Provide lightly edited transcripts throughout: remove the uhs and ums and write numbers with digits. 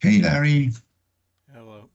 Hey Larry, Hello.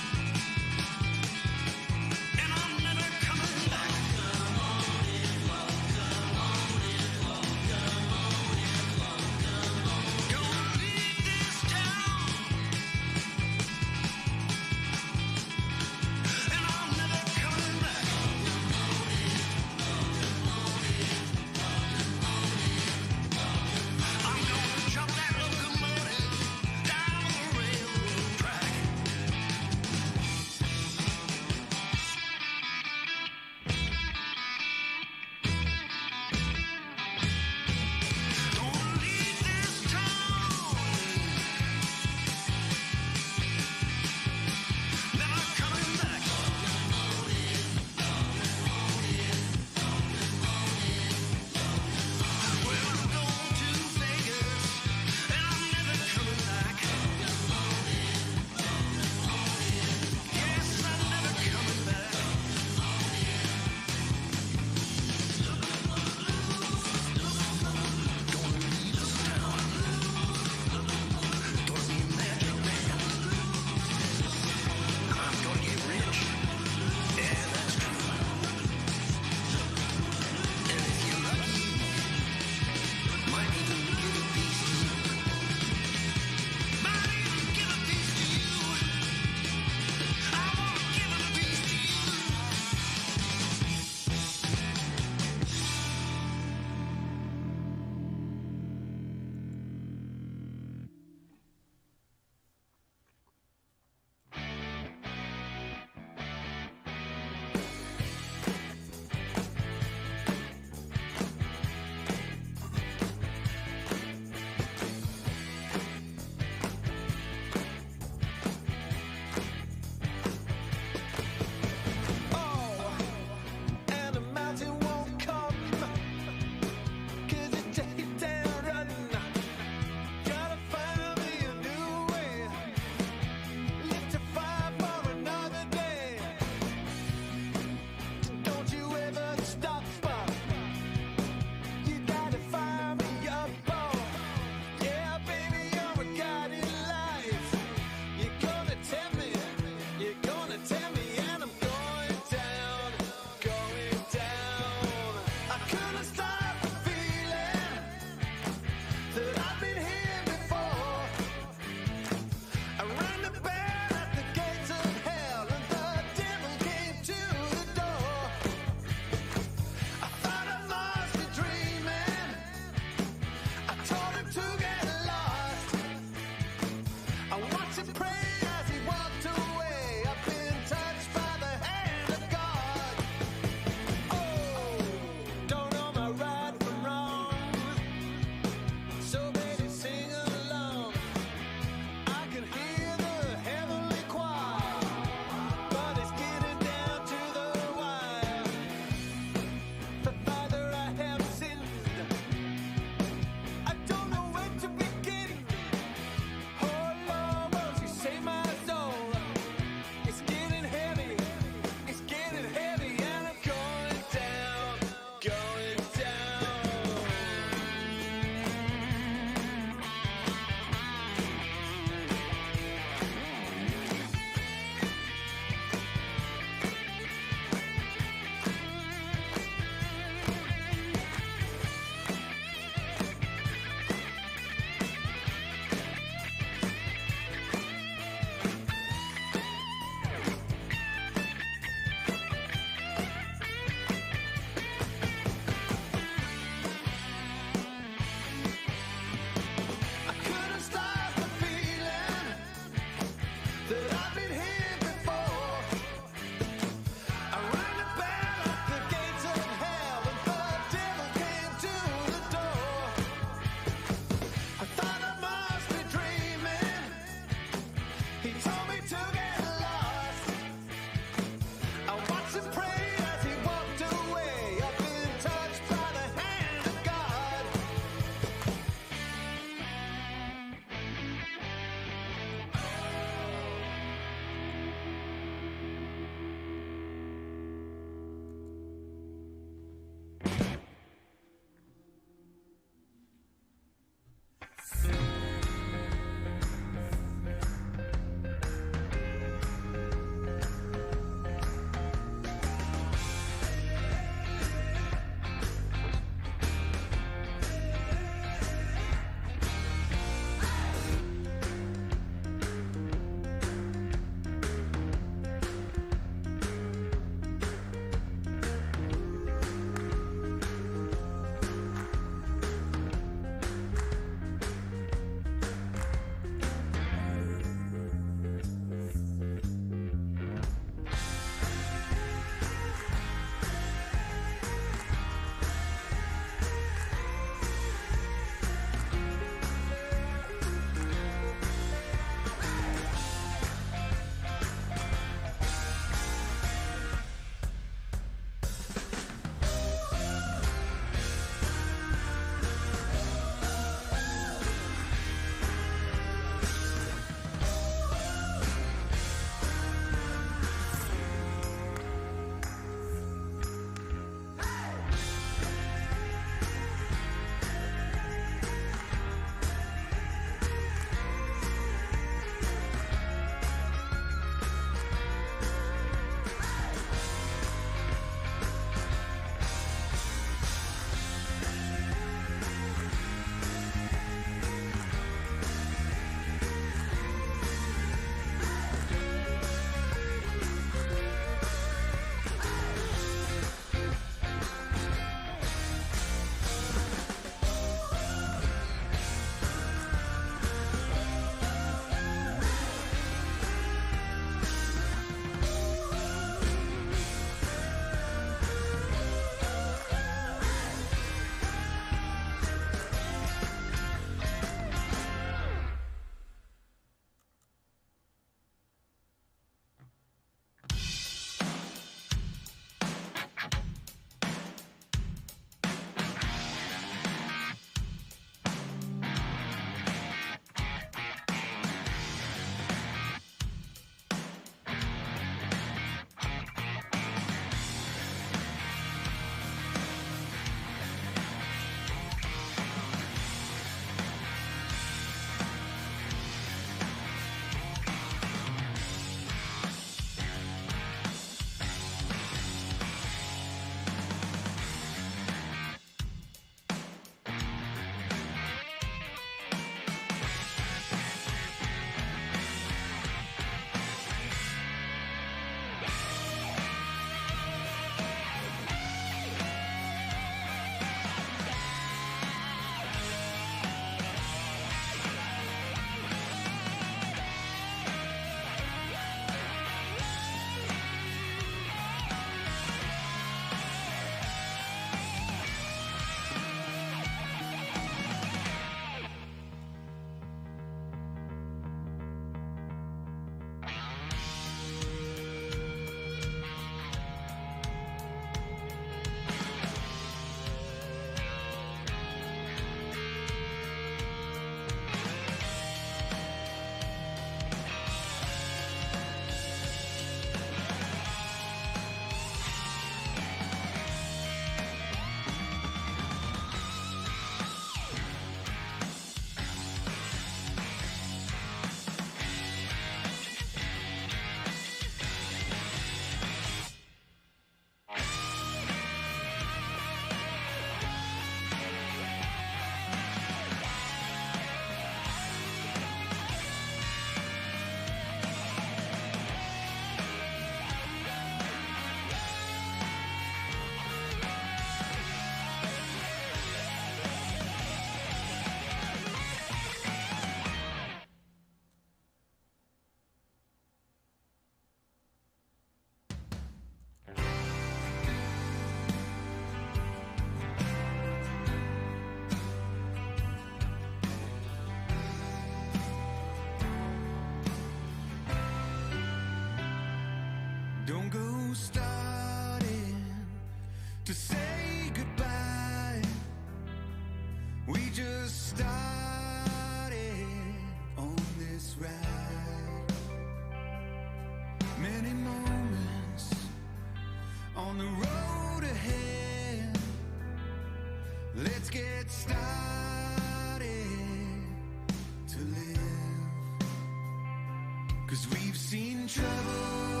'Cause we've seen trouble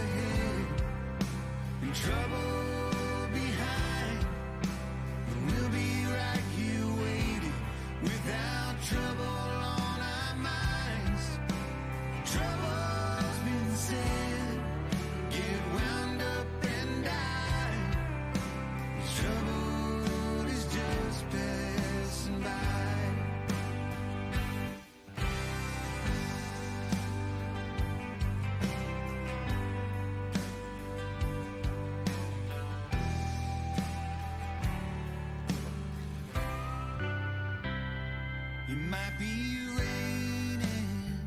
ahead and trouble behind, and we'll be right here waiting without trouble on our minds. Trouble's been said, get wound up and die. This trouble is just passing by. It might be raining,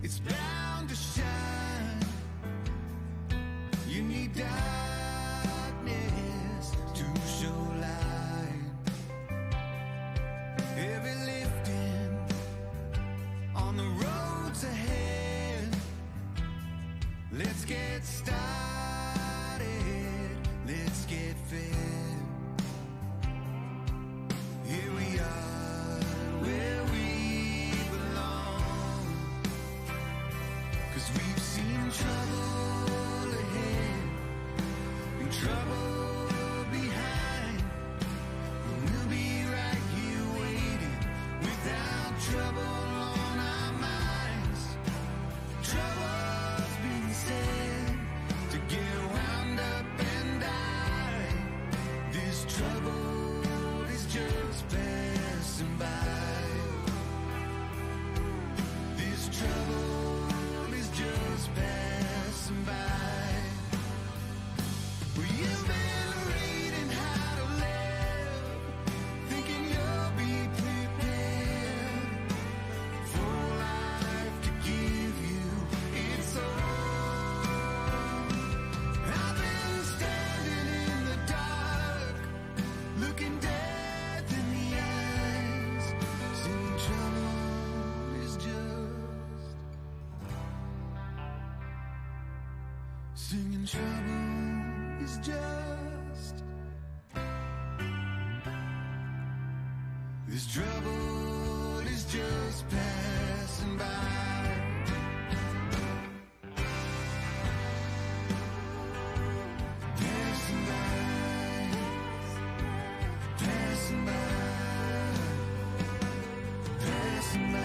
it's bound to shine. You need darkness to show light. Heavy lifting on the roads ahead. Let's get started, let's get fed. Here we are, where we belong. 'Cause we've seen trouble ahead and trouble behind, and we'll be right here waiting without trouble on our minds. Trouble's been said to get wound up and die. This trouble is just passing by. This trouble is just passing by. Well, you've been reading how to live, thinking you'll be prepared for life to give you its all. I've been standing in the dark, looking death in the eyes, seeing trouble is just, singing trouble is just, this trouble is just passing by. Passing by, passing by, passing by.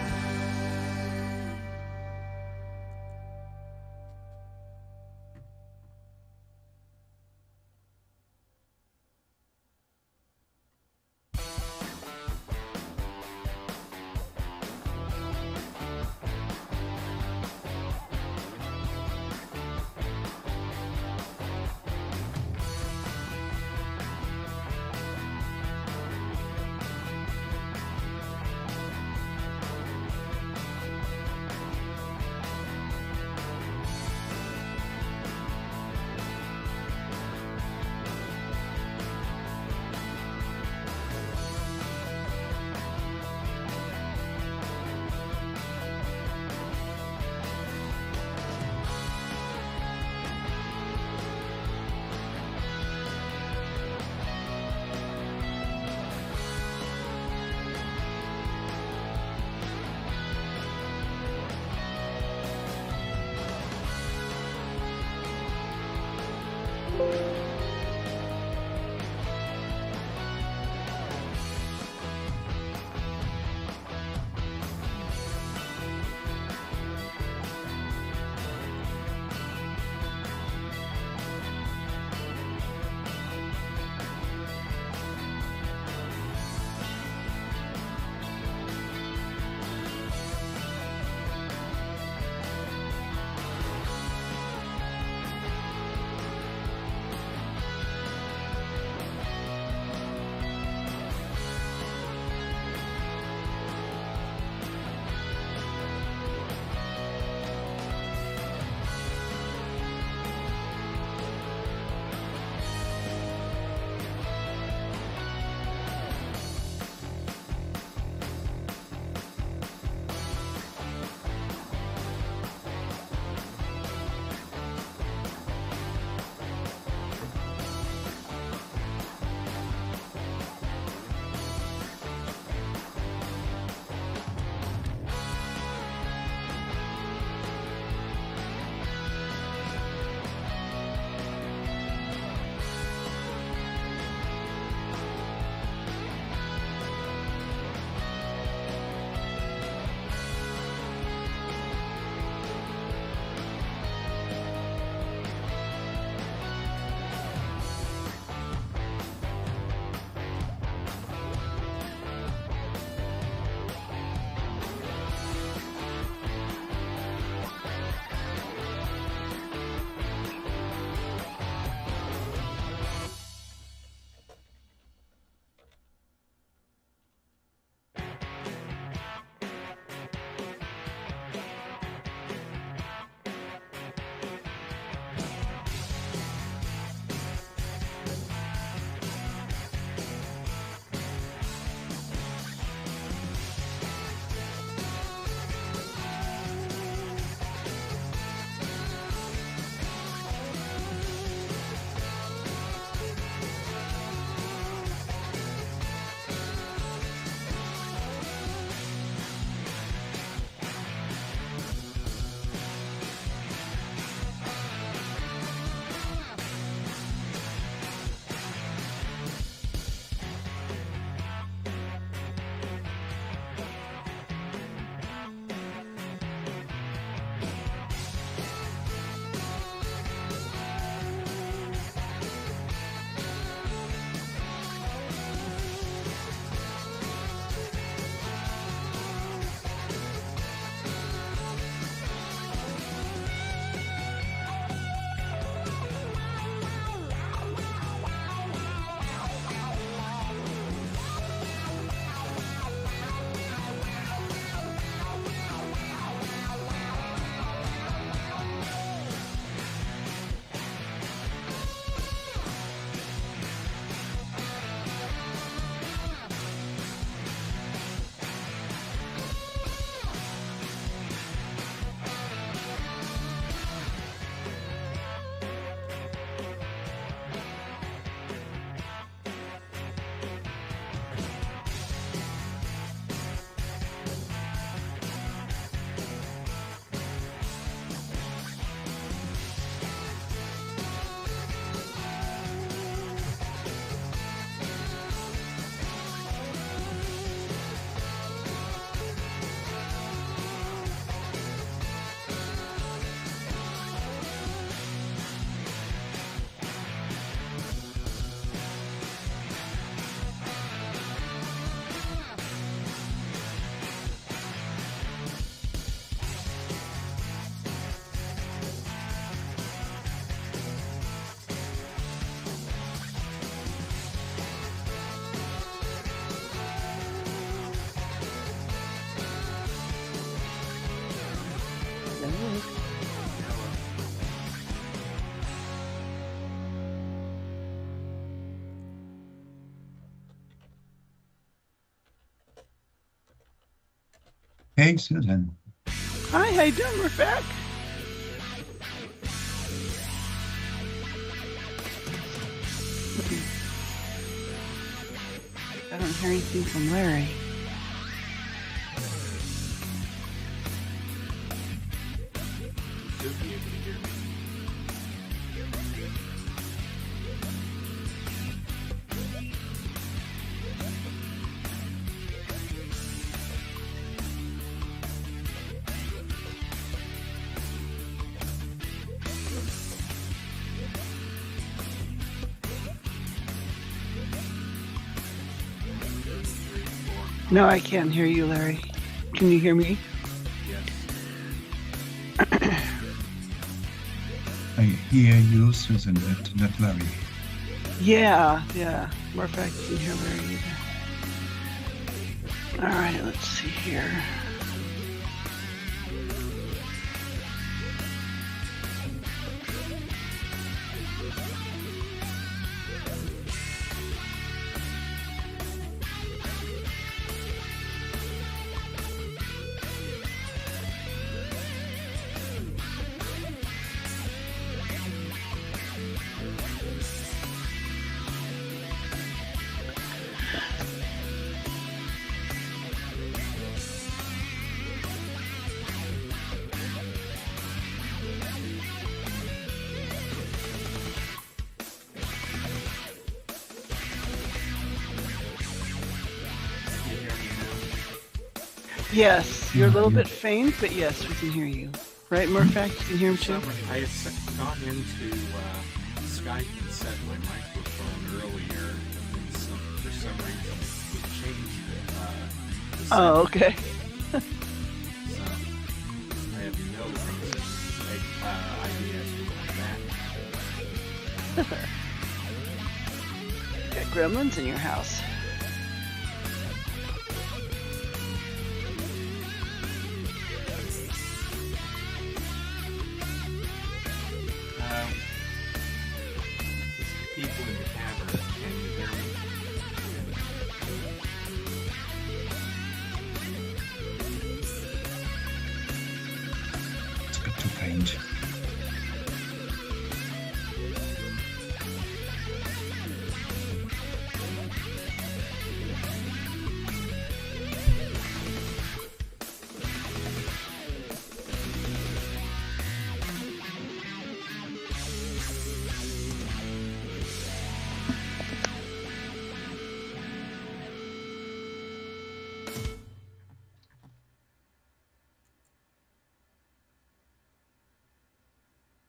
Hey, Susan. Hi, how you doing? We're back. I don't hear anything from Larry. Should be able to hear me. No, I can't hear you, Larry. Can you hear me? Yes. I hear you, Susan, not Larry. Yeah. Matter of fact, I can hear Larry either. All right, let's see here. Can you hear me now? Yes, you're a little bit faint, but yes, we can hear you. Right, matter of fact, you can hear him too? I had gone into Skype and set my microphone earlier, and for some reason it changed the Oh, setting. okay. So I have no idea as to why that. Got gremlins in your house. It's people in the cavern. Can you hear me? It's a bit too faint.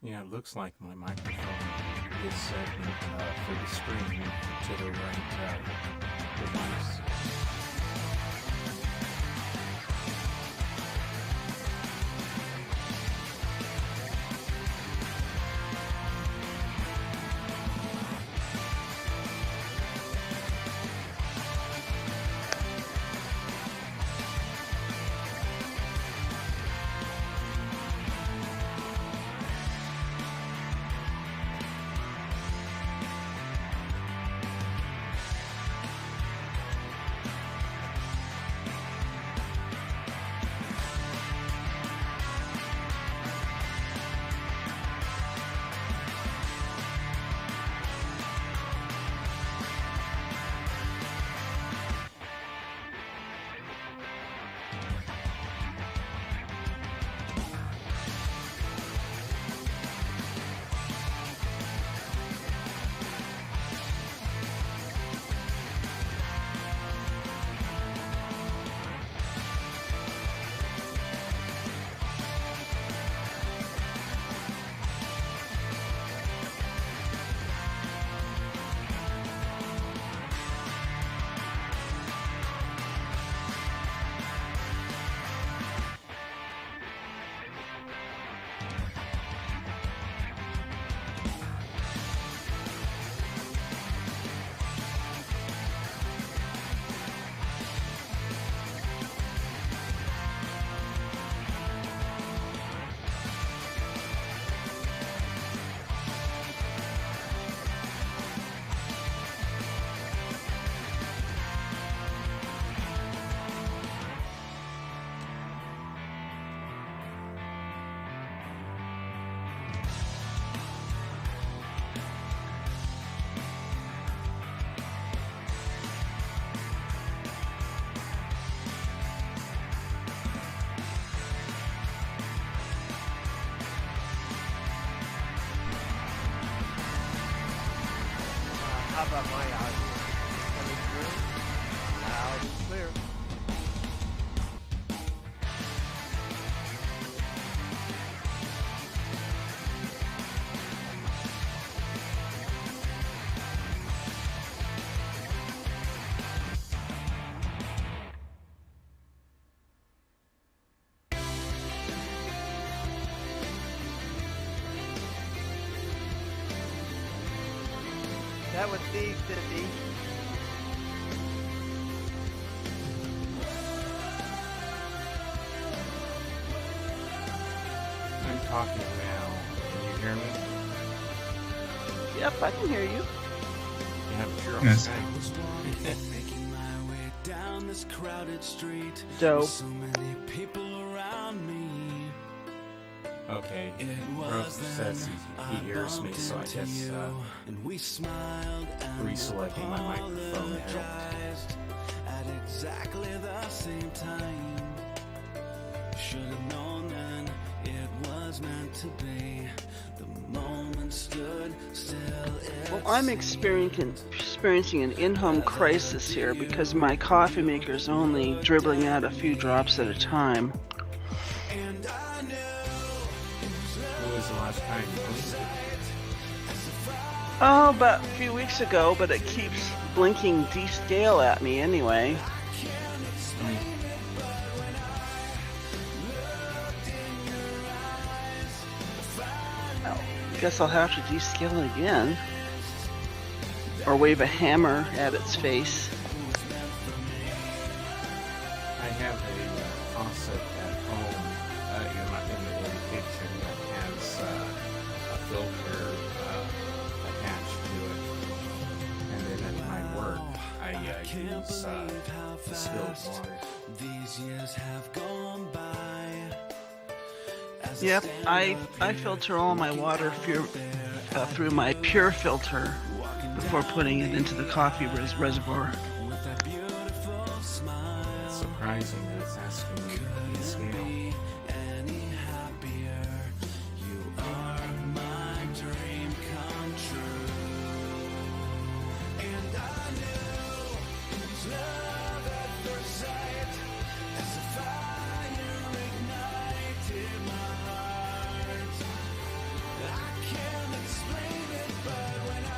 Yeah, it looks like my microphone is set for the screen to the right device. about my audio? Coming through? Loud and clear. That would be 50. I'm talking now. Can you hear me? Yep, I can hear you. Yeah, I'm sure I'm Yes. Skype. Making my way down this crowded street. Dope. With so many people around me. Okay. It Rose was says then he hears me, so I bumped guess into you, and we smiled and reselecting my microphone helped. apologized at exactly the same time. Should have known then it was meant to be. The moment stood still. Well, I'm experiencing an in-home crisis here because my coffee maker is only dribbling out a few drops at a time. And I knew When was the last time you posted? Oh, about a few weeks ago, but it keeps blinking descale at me anyway. Well, guess I'll have to descale it again. Or wave a hammer at its face. I have a faucet at home in the kitchen that has a filter attached to it. And then at my work, I use distilled water. these years have gone by. As Yep, I filter all my water through my pure filter before putting it into the coffee reservoir. with that beautiful smile, It's surprising that it's asking me to descale. any happier. You are my dream come true. And I knew it was love at first sight, as a fire ignited my heart. I can't explain it, but when I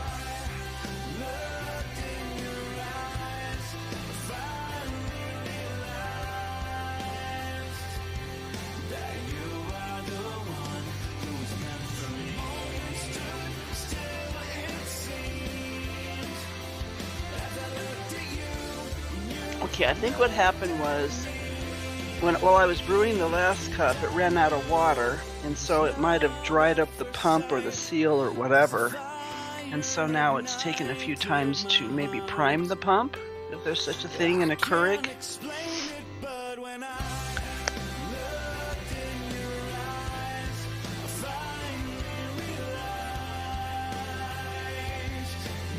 looked in your eyes, I finally realized that you are the one who was meant for me. Stood still, it seemed, as I looked at you. Okay, I think what happened was while I was brewing the last cup, it ran out of water, and so it might have dried up the pump or the seal or whatever. And so now it's taken a few times to maybe prime the pump, if there's such a thing in a Keurig. Explain it, but when I looked in your eyes, I finally realized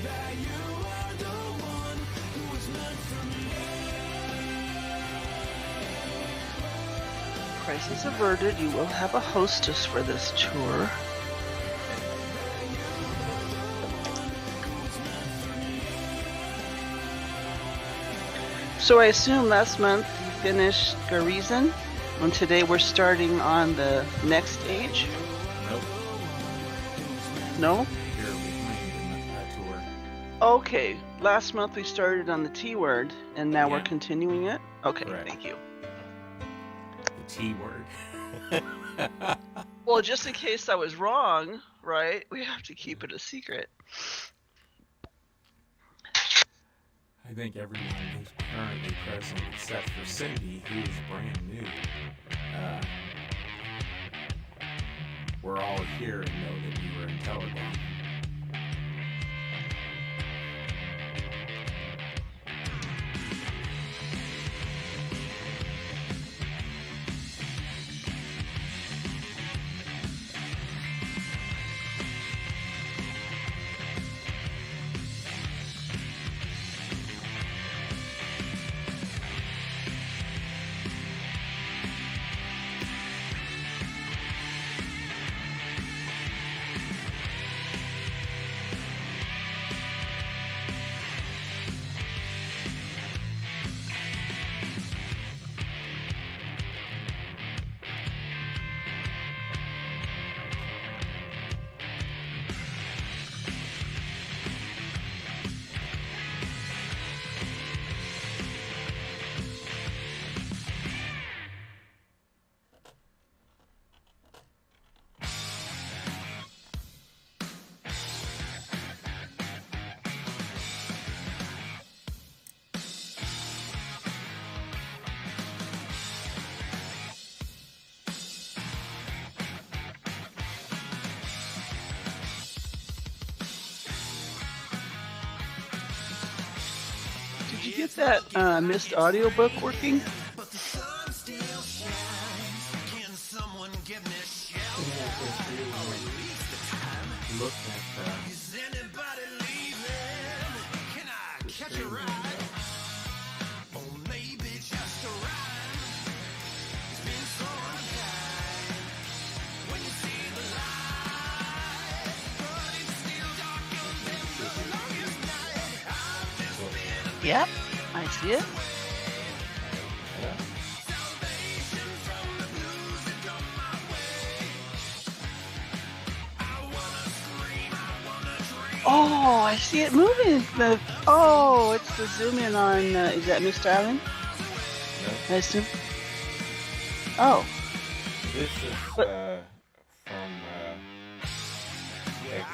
that you are the one who was meant for me. Crisis averted, you will have a hostess for this tour. So I assume last month you finished Garizen, and today we're starting on the next stage? Nope. No? Here behind in the tour. Okay, last month we started on the T word, and now we're Yeah. continuing it? Okay, Correct. thank you. The T word. Well, just in case I was wrong, right? We have to keep it a secret. I think everyone who's currently present, except for Cindy, who's brand new, we're all here and know that you were in Teledahn. get that Myst audiobook working? Look at Yep, I see it. Oh, I see it moving. It's the zoom in on. Is that Myst Island? No. I assume. Oh, This is But- from Exile.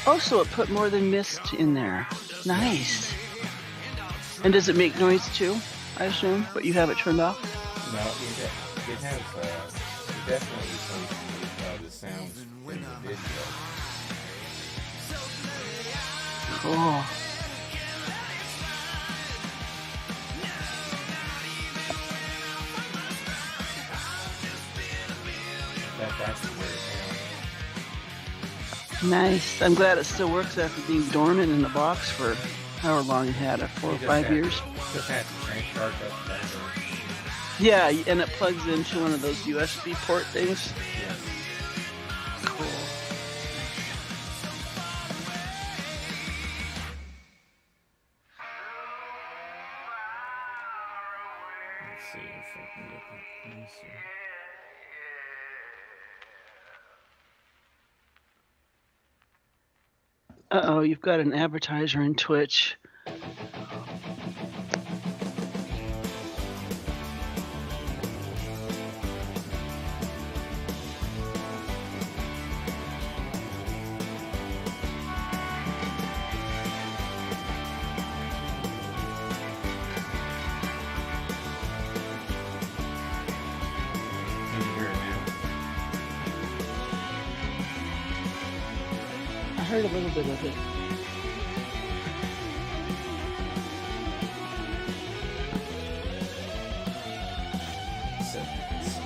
oh, so it put more than Myst in there. Nice. And does it make noise too? I assume, but you have it turned off. No, it has it definitely replaces the sounds in the video. Cool. That's where it's Nice. I'm glad it still works after being dormant in the box for however long it had it, 4 or 5 years. Just had to charge up that. Yeah, and it plugs into one of those USB port things. Yes. Cool. Let's see if I can get this. Uh-oh, you've got an advertiser in Twitch. Can you hear it now? I heard a little bit of it. Settings.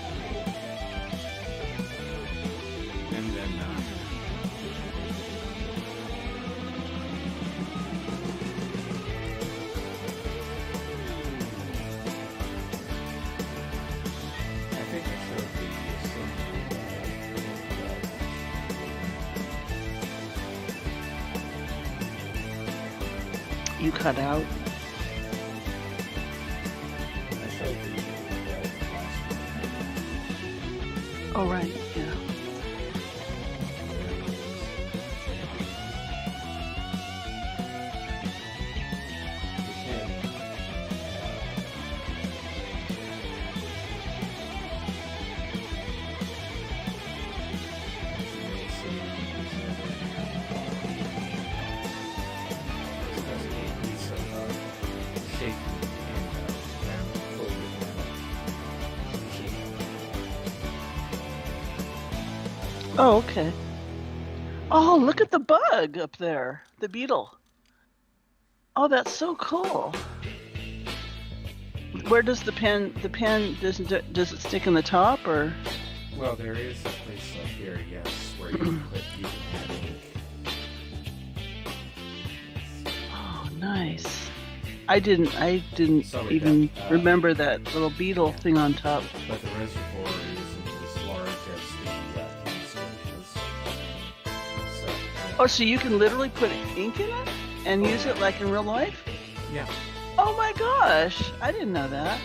And then I think I showed the You cut out. I showed the last one. Oh, right, yeah. Oh, okay. Oh, look at the bug up there. The beetle. Oh, that's so cool. Where does the pen does it stick in the top or? Well, there is a place up here, yes, where you can click, you can add ink. Oh, nice. I didn't So we even got, remember that little beetle thing on top. But the reservoir isn't as large as the canister is. So, Oh, so you can literally put ink in it and use it like in real life? yeah. Oh my gosh, I didn't know that.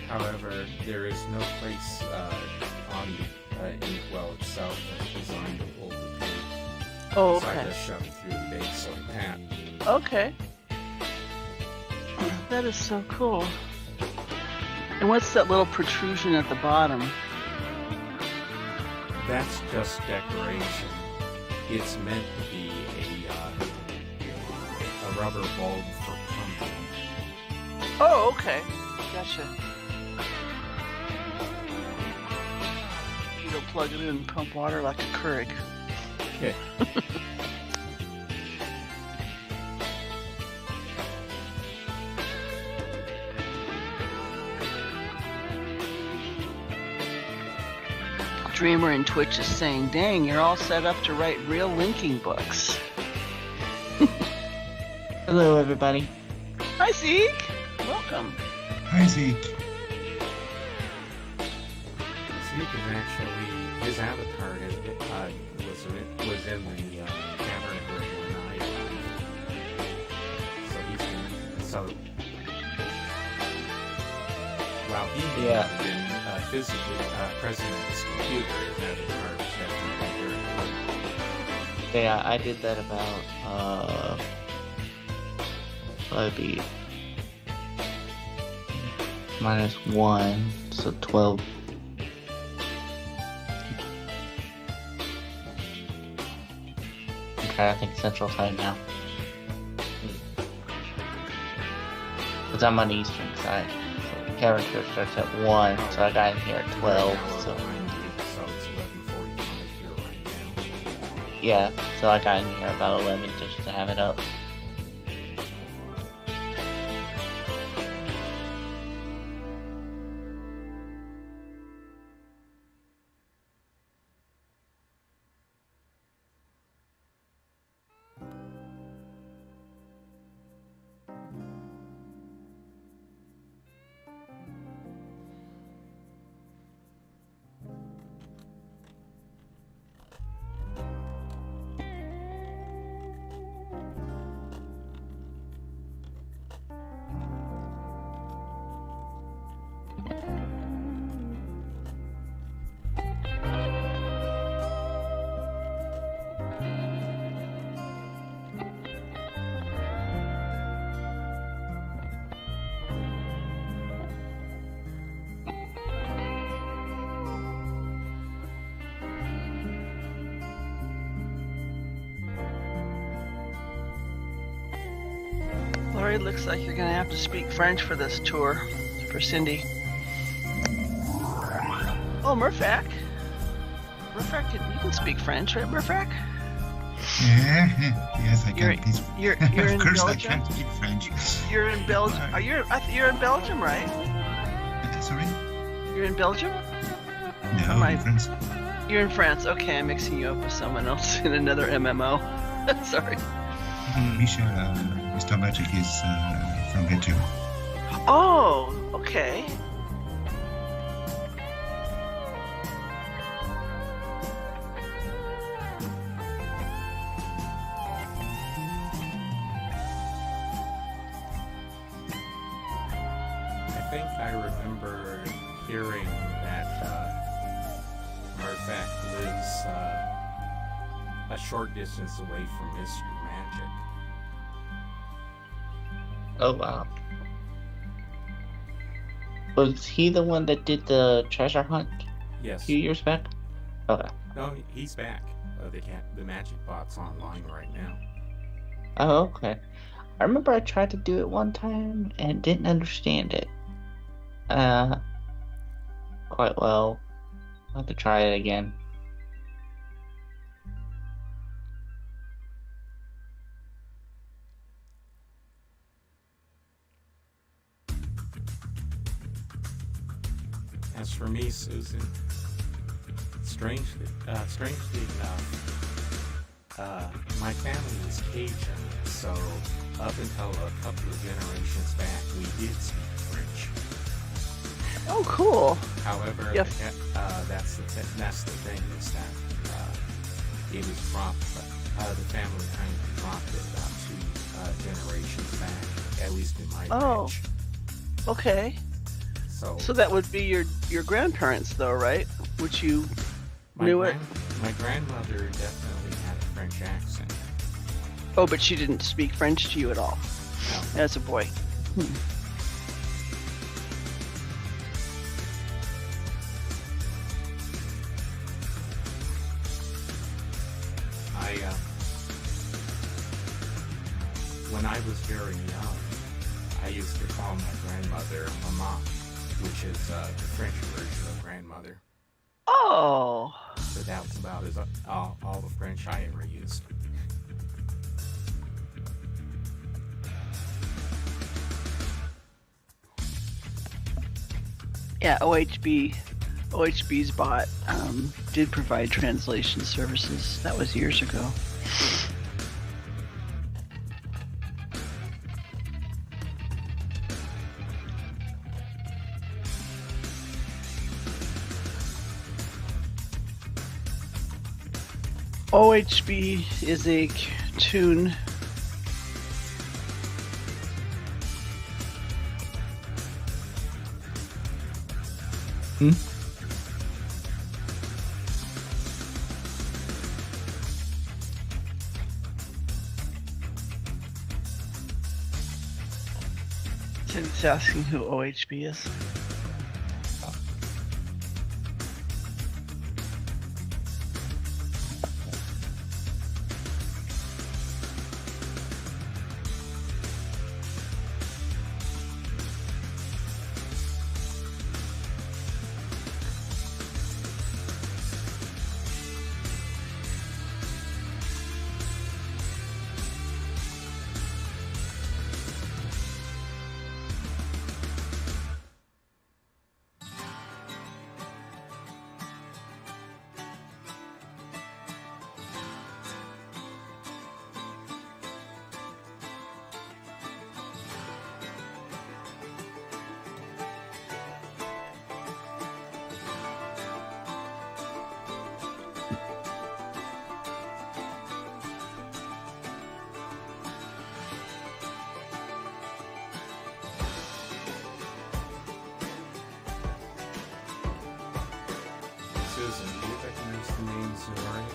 However, there is no place on the inkwell itself that's designed to hold the pen. Oh, So I okay. just shove it through the base of the pen. Okay. That is so cool. And what's that little protrusion at the bottom? That's just decoration. It's meant to be a rubber bulb for pumping. Oh, okay. Gotcha. You don't plug it in and pump water like a Keurig. Okay. Dreamer in Twitch is saying, dang, you're all set up to write real linking books. Hello, everybody. Hi, Zeke. Welcome. Hi, Zeke. Zeke is actually, his avatar was in the cavern when I so he's been, so while he may Yeah. have been physically present at his computer, his avatar was definitely very important. Yeah, I did that about, that'd be -1, so 12. I'm trying to think Central Time now. Because I'm on the Eastern side. So the character starts at 1, so I got in here at 12, so... So it's 11:45 here right now. Yeah, so I got in here about 11 just to have it up. Lori, looks like you're gonna have to speak French for this tour, for Cindy. Oh, Murphak. Murphak, you can speak French, right, Murphak? Yeah, yes, I You're- can. Please. you're Of in course, I Belgium? can speak French. You're in Belgium. You're in Belgium, right? Sorry? You're in Belgium? No, Am I- France. You're in France. Okay, I'm mixing you up with someone else in another MMO. Sorry. Michel, Mr. Magic is from Belgium. Oh, okay. I think I remember hearing that Murphak lives a short distance away from Myst Magic. Oh, wow. Was he the one that did the treasure hunt a Yes. few years back? Okay. No, he's back. The magic bot's online right now. Oh, okay. I remember I tried to do it one time and didn't understand it. Quite well. I'll have to try it again. As for me, Susan, strangely enough, my family is Cajun, so up until a couple of generations back, we did speak French. Oh, cool. However, Yep. that's the thing is that it was dropped. The family kind of dropped it about 2 generations back, at least in my Oh. branch. Okay. So that would be your grandparents, though, right? Which you knew it. My grandmother definitely had a French accent. Oh, but she didn't speak French to you at all No, as a boy. when I was very young, I used to call my grandmother Mama, which is the French version of grandmother. Oh. So that was about all the French I ever used. Yeah, OHB's bot did provide translation services. That was years ago. OHB is a tune. It's asking who OHB is. Susan, do you recognize the name Zenoria?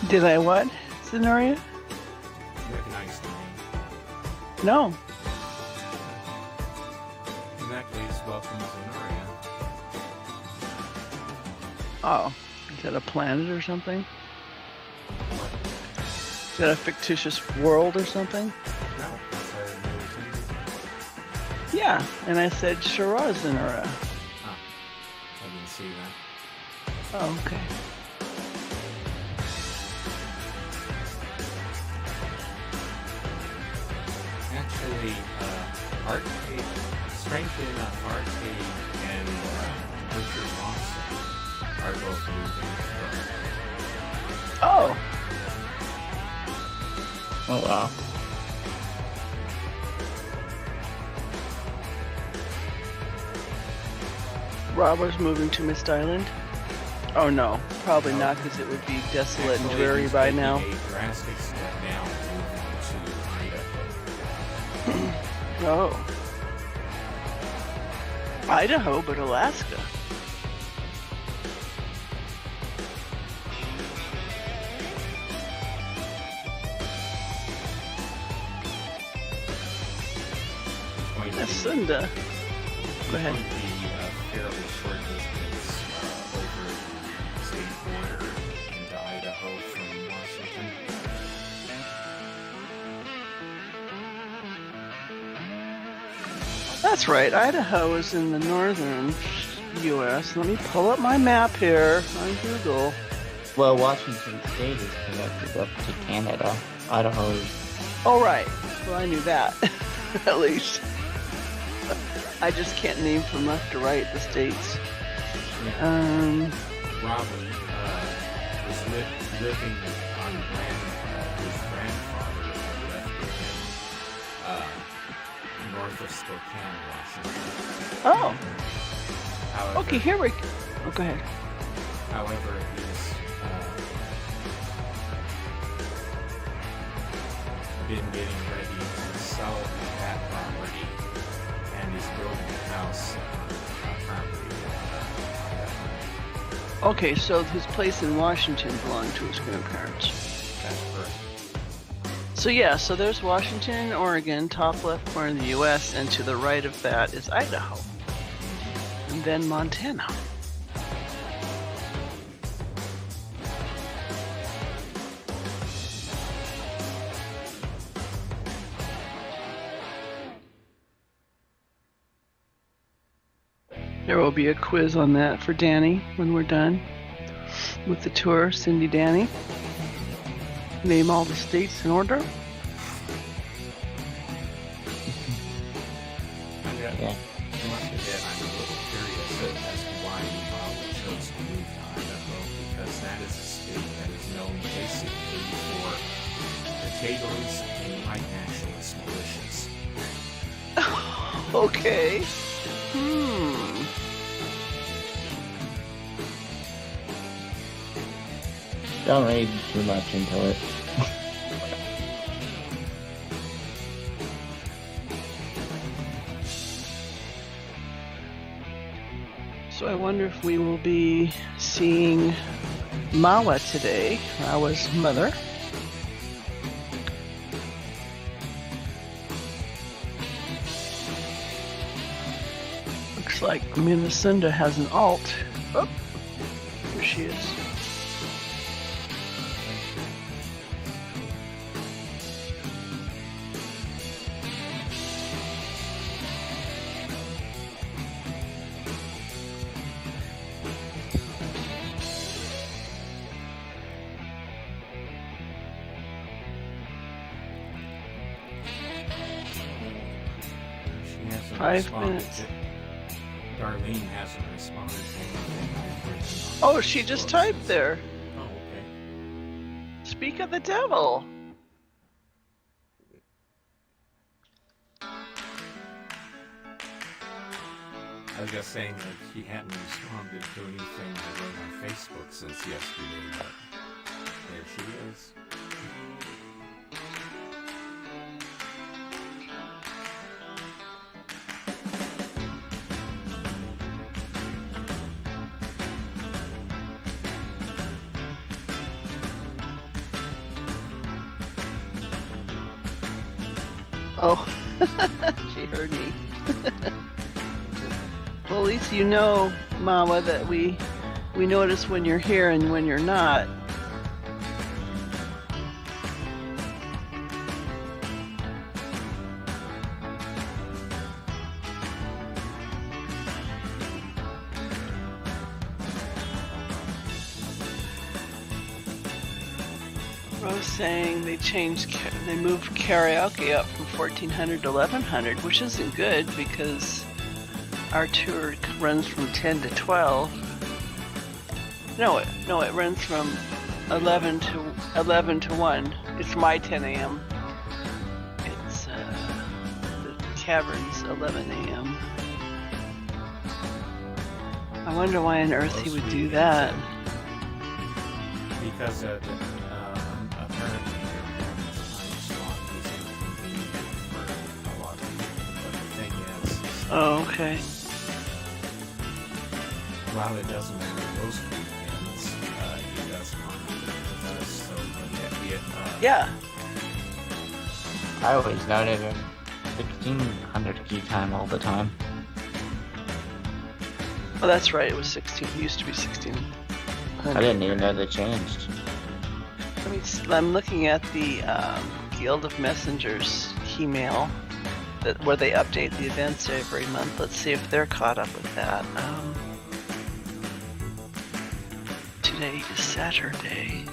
Did I what? Zenoria? Do you recognize the name? No. In that case, welcome Zenoria. Oh, is that a planet or something? Is that a fictitious world or something? No, that's our new team. Yeah, and I said Shara Zenora. Oh, I didn't see that. Oh, okay. Actually, Arcade, strangely enough, Arcade and Richard Lawson are both moving from Oh, Oh wow. Rob was moving to Myst Island? Oh no, probably not, because it would be desolate and Actually, dreary he's by taking now. a drastic step now, moving to Idaho. Oh. Idaho, but Alaska. It's going to be- Asunda. Go ahead. It's going to be a fairly short distance over the state border into Idaho from Washington. That's right, Idaho is in the northern U.S. Let me pull up my map here on Google. Well, Washington State is connected up to Canada. Idaho is. Oh, right. Well, I knew that, at least. I just can't name from left to right the states. Robin was living on his grandfather had left with him north of Spokane, Washington. Oh, However, okay, here we go. Oh, go ahead. However, he's been getting ready to sell that property and is building a house on property. Okay, so his place in Washington belonged to his grandparents. That's correct. So yeah, so there's Washington, Oregon, top left corner of the U.S., and to the right of that is Idaho. And then Montana. There will be a quiz on that for Danny when we're done with the tour. Cindy, Danny. Name all the states in order. Yeah. I must admit, I'm a little potatoes and white nationalist militias. Okay. Don't read too much into it. So I wonder if we will be seeing Mawa today, Mawa's mother. Looks like Minnesunda has an alt. Oh, here she is. She hasn't 5 responded minutes. to- Darlene hasn't responded to anything I've written on Oh, she just Facebook typed since- there. Oh, okay. Speak of the devil. I was just saying that she hadn't responded to anything I wrote on Facebook since yesterday, but there she is. Oh, she heard me. Well, at least you know, Mama, that we notice when you're here and when you're not. Rose saying they moved karaoke up from 1400 to 1100, which isn't good because our tour runs from 10 to 12. No, it runs from 11 to 1. It's my 10 a.m. It's the tavern's 11 a.m. I wonder why on earth he would do that. Because apparently their time slot is inconvenient for a lot of people. But the thing is Oh, okay. while it doesn't matter most weekends, he does fine with us. So Yeah. I always noted it 1600 key time all the time. Oh, that's right. It was 16. It used to be 16. I didn't even know they changed. I'm looking at the Guild of Messengers email where they update the events every month. Let's see if they're caught up with that. Today is Saturday.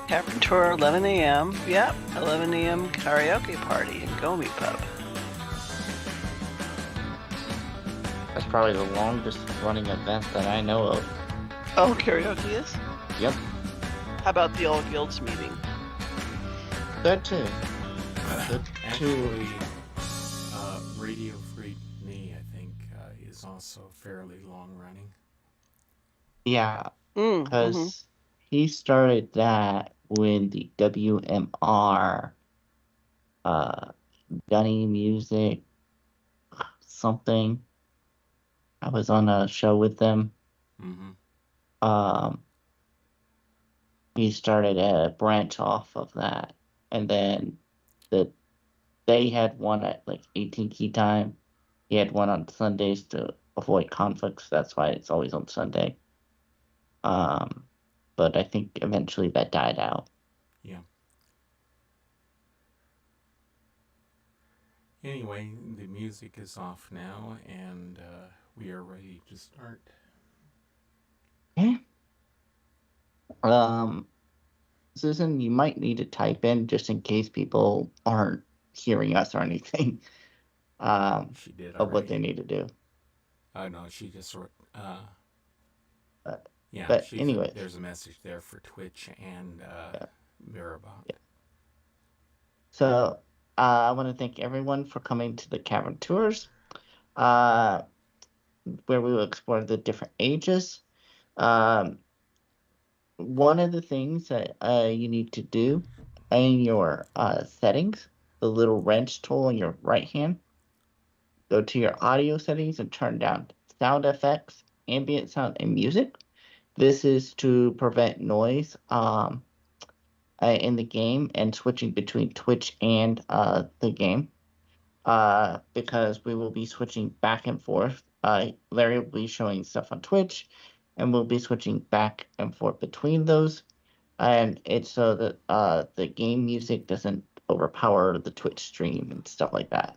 Tavern tour, 11 a.m. Yep, 11 a.m. karaoke party in Gomi Pub. That's probably the longest running event that I know of. Oh, karaoke is? Yep, How about the old guilds meeting? that too. actually, Radio Free Me, I think, is also fairly long running. Yeah, Mm, because he started that when the WMR, Gunny Music, something. I was on a show with them. Mm-hmm. He started a branch off of that, and then they had one at like 18 key time. He had one on Sundays to avoid conflicts. That's why it's always on Sunday. But I think eventually that died out. Yeah. Anyway, the music is off now, and we are ready to start. Yeah. Susan, you might need to type in just in case people aren't hearing us or anything. She did Of what they already. need to do. Oh no, she just wrote. Yeah, But anyways, there's a message there for Twitch and Mirabot. yeah. So I want to thank everyone for coming to the cavern tours, where we will explore the different ages. One of the things that you need to do in your settings, the little wrench tool in your right hand, go to your audio settings and turn down sound effects, ambient sound, and music. This is to prevent noise in the game and switching between Twitch and the game, because we will be switching back and forth. Larry will be showing stuff on Twitch, and we'll be switching back and forth between those. And it's so that the game music doesn't overpower the Twitch stream and stuff like that.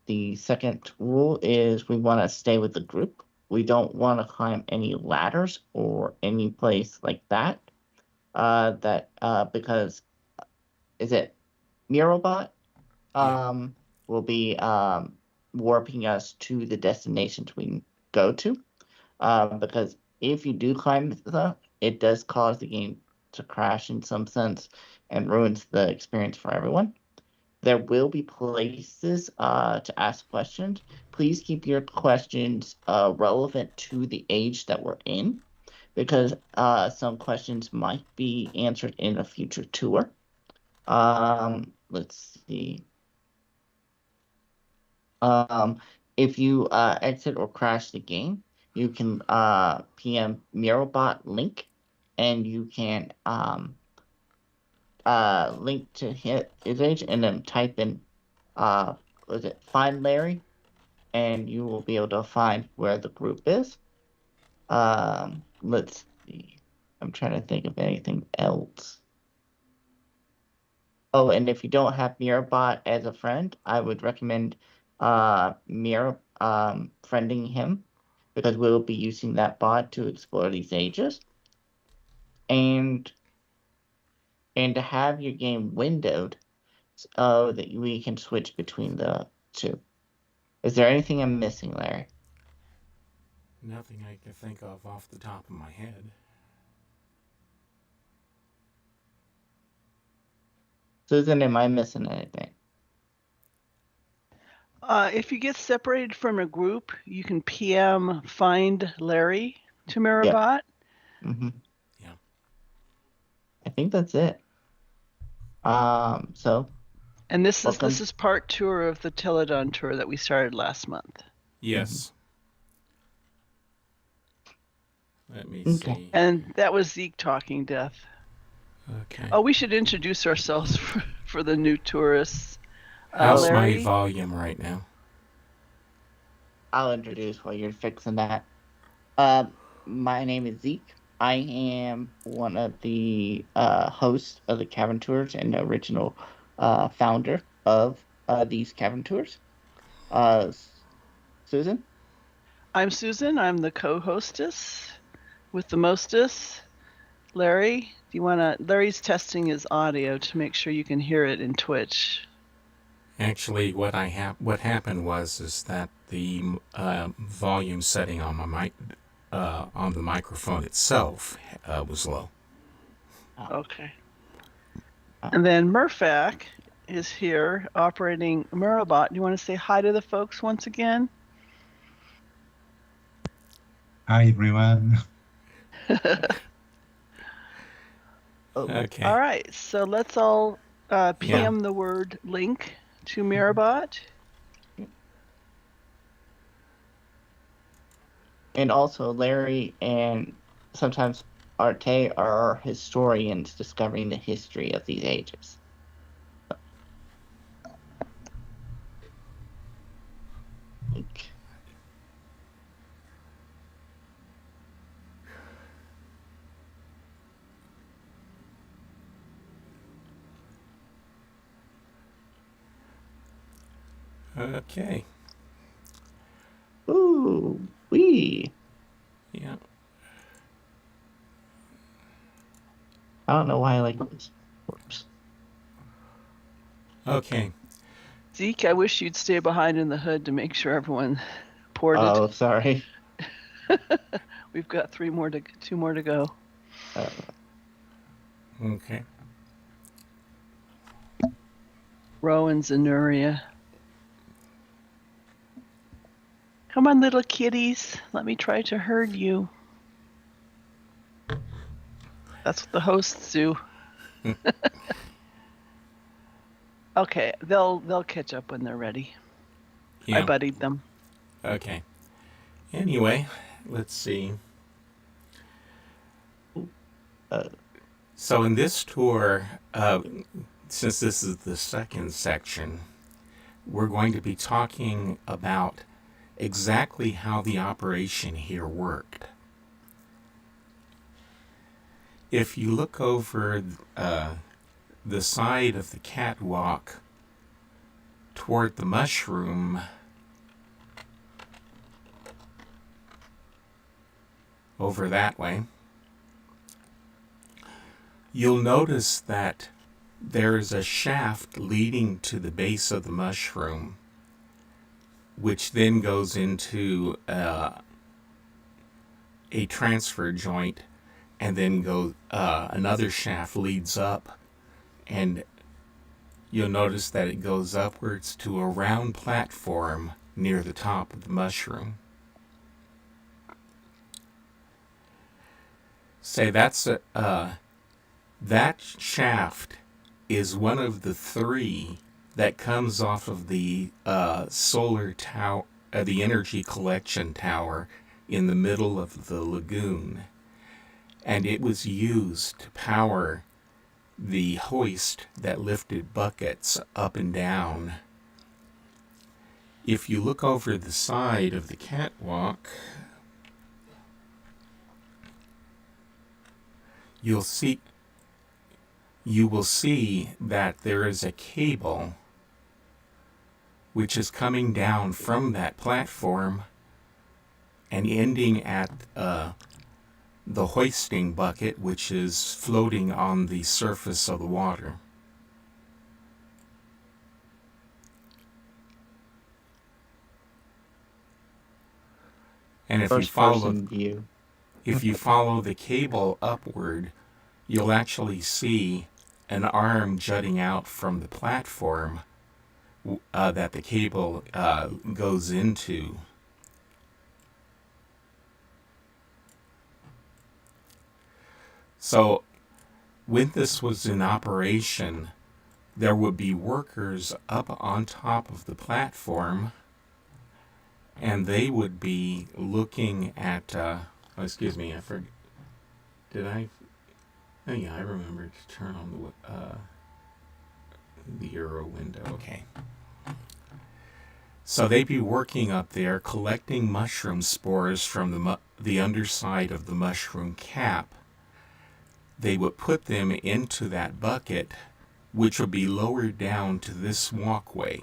The second rule is we want to stay with the group. We don't want to climb any ladders or any place like that. Because is it Mirobot? Will be warping us to the destinations we go to. Because if you do climb it does cause the game to crash in some sense and ruins the experience for everyone. There will be places to ask questions. Please keep your questions relevant to the age that we're in, because some questions might be answered in a future tour. Let's see. If you exit or crash the game, you can PM Mirobot link, and you can link to his age, and then type in find Larry, and you will be able to find where the group is. Let's see. I'm trying to think of anything else. Oh, and if you don't have Mirabot as a friend, I would recommend friending him, because we'll be using that bot to explore these ages. And to have your game windowed so that we can switch between the two. Is there anything I'm missing, Larry? Nothing I can think of off the top of my head. Susan, am I missing anything? If you get separated from a group, you can PM find Larry to Mirabot. Mm-hmm. Yeah. I think that's it. So. And this is part 2 of the Teledahn tour that we started last month. Yes. Let me see. And that was Zeke talking, Death. Okay. Oh, we should introduce ourselves for the new tourists. How's Larry? my volume right now? I'll introduce while you're fixing that. My name is Zeke. I am one of the hosts of the Cavern Tours and the original founder of these Cavern Tours. Susan? I'm Susan. I'm the co-hostess with the mostess. Larry, do you want to? Larry's testing his audio to make sure you can hear it in Twitch. Actually, what happened was that the volume setting on my mic on the microphone itself was low. Okay. And then Murphak is here operating Mirabot. Do you want to say hi to the folks once again? Hi, everyone. Okay. All right, so let's all PM the word link to Mirabot. And also, Larry and sometimes Arte are historians discovering the history of these ages. Okay. Ooh, wee. Yeah. I don't know why I like this. Whoops. Okay. Zeke, I wish you'd stay behind in the hood to make sure everyone ported. Oh, sorry. We've got two more to go. Okay. Rowan, Zanuria. Come on, little kitties. Let me try to herd you. That's what the hosts do. Okay, they'll catch up when they're ready. I Yeah. buddied them. Okay. Anyway, let's see. So in this tour, since this is the second section, we're going to be talking about exactly how the operation here worked. If you look over the side of the catwalk toward the mushroom, over that way, you'll notice that there is a shaft leading to the base of the mushroom, which then goes into a transfer joint, and then another shaft leads up, and you'll notice that it goes upwards to a round platform near the top of the mushroom. Say that shaft is one of the three that comes off of the solar tower, the energy collection tower in the middle of the lagoon, and it was used to power the hoist that lifted buckets up and down. If you look over the side of the catwalk, you will see that there is a cable which is coming down from that platform and ending at the hoisting bucket, which is floating on the surface of the water. And if you follow the cable upward, you'll actually see an arm jutting out from the platform that the cable goes into. So when this was in operation, there would be workers up on top of the platform, and they would be looking at, excuse me, I forgot, oh yeah, I remembered to turn on the Euro window, okay. So they'd be working up there collecting mushroom spores from the underside of the mushroom cap. They would put them into that bucket, which would be lowered down to this walkway.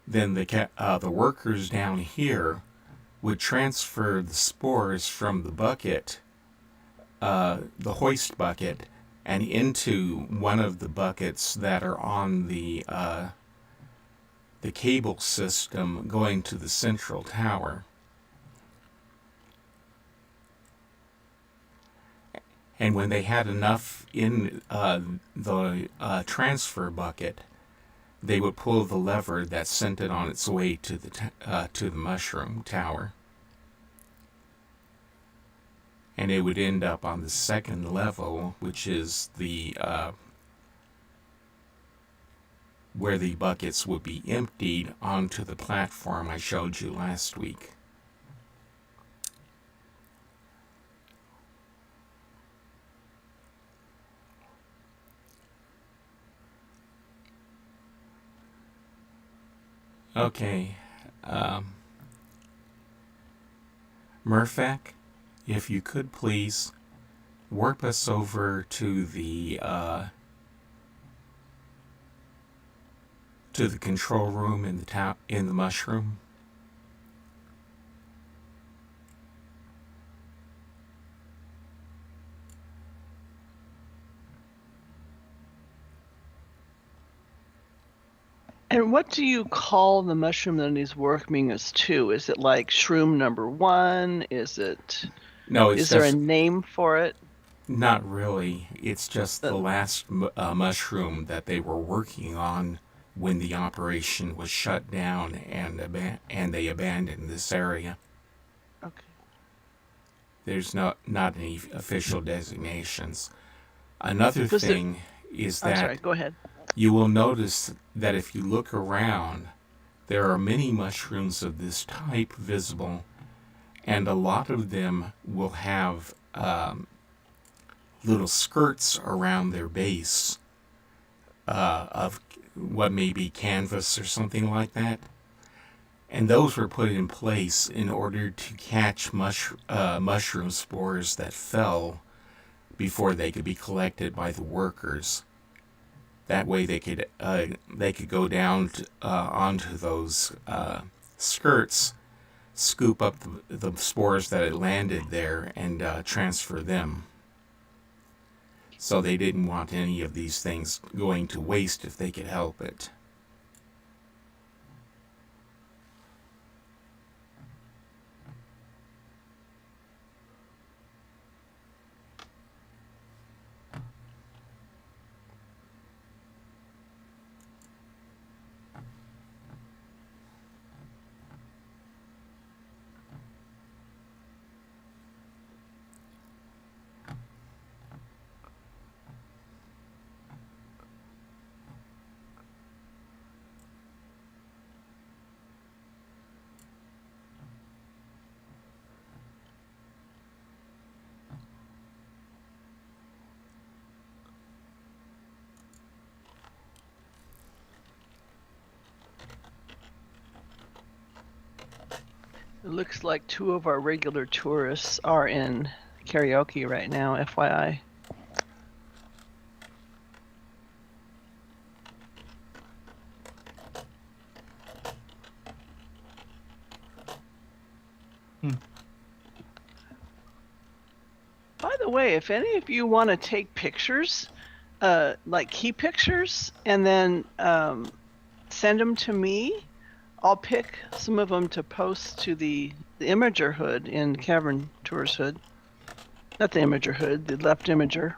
Then the workers down here would transfer the spores from the bucket, the hoist bucket, and into one of the buckets that are on the cable system going to the central tower. And when they had enough in the transfer bucket, they would pull the lever that sent it on its way to the mushroom tower. And it would end up on the second level, which is the where the buckets would be emptied onto the platform I showed you last week. Okay, Murphak, if you could please warp us over to the control room in the mushroom. And what do you call the mushroom that he's working us to? Is it like shroom number 1? Is it? No, it's Is there a just name for it? not really. It's just the Oh, last mushroom that they were working on when the operation was shut down and they abandoned this area. okay. There's not any official designations. Another Was it? thing is I'm sorry. that Go ahead. you will notice that if you look around, there are many mushrooms of this type visible, and a lot of them will have little skirts around their base of what may be canvas or something like that. And those were put in place in order to catch mushroom spores that fell before they could be collected by the workers. That way they could go down onto those skirts, scoop up the spores that had landed there, and transfer them. So they didn't want any of these things going to waste if they could help it. It looks like 2 of our regular tourists are in karaoke right now, FYI. By the way, if any of you want to take pictures, like key pictures, and then send them to me, I'll pick some of them to post to the Imager hood in Cavern Tours hood. Not the Imager hood, the left Imager.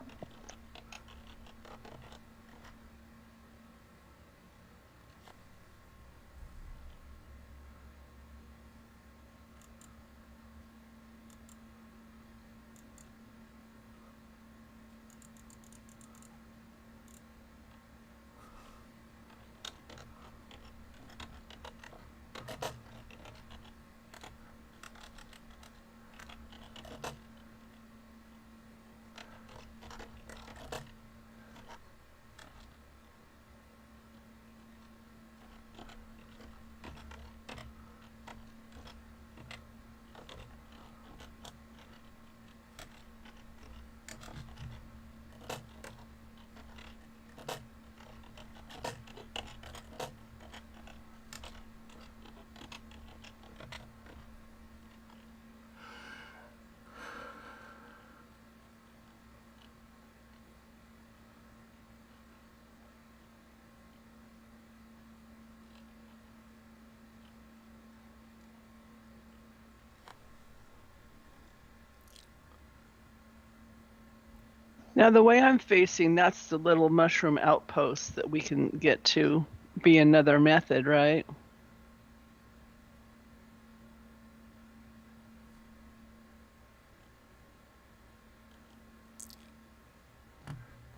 Now the way I'm facing, that's the little mushroom outpost that we can get to. Be another method, right?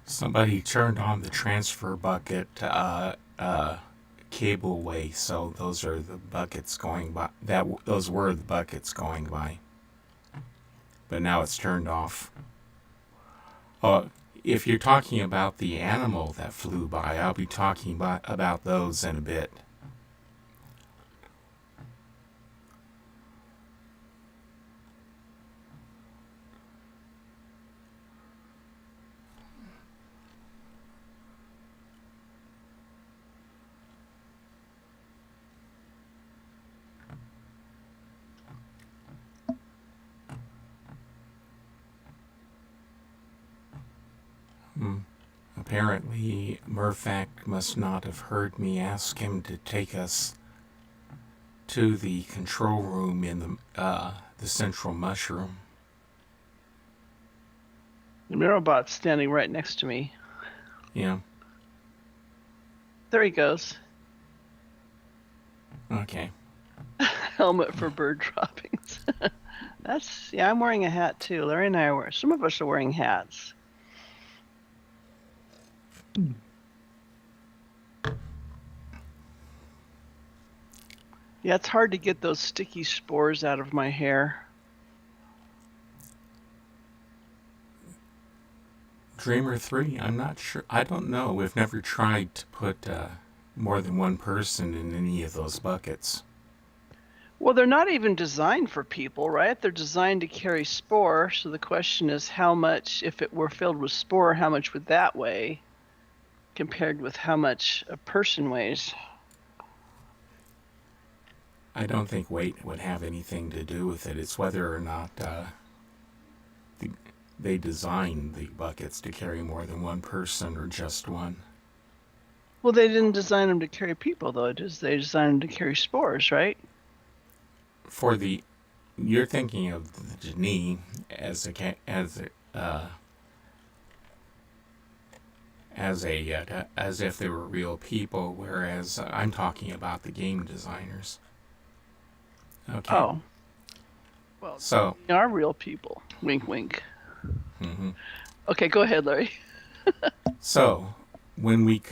Somebody turned on the transfer bucket cableway, so those are the buckets going by. Those were the buckets going by, but now it's turned off. If you're talking about the animal that flew by, I'll be talking about those in a bit. Apparently, Murphac must not have heard me ask him to take us to the control room in the central mushroom. The Mirrobot's standing right next to me. Yeah. There he goes. Okay. Helmet for bird droppings. Yeah, I'm wearing a hat too. Larry and I are some of us are wearing hats. Yeah, it's hard to get those sticky spores out of my hair. Dreamer 3, I'm not sure. I don't know. We've never tried to put more than one person in any of those buckets. Well, they're not even designed for people, right? They're designed to carry spore. So the question is how much, if it were filled with spore, how much would that weigh compared with how much a person weighs? I don't think weight would have anything to do with it. It's whether or not they designed the buckets to carry more than one person or just one. Well, they didn't design them to carry people, though. They designed them to carry spores, right? You're thinking of the Genie as if they were real people, whereas I'm talking about the game designers. Okay. Oh. Well, So they are real people. Wink, wink. Mm-hmm. Okay, go ahead, Larry. So, when we,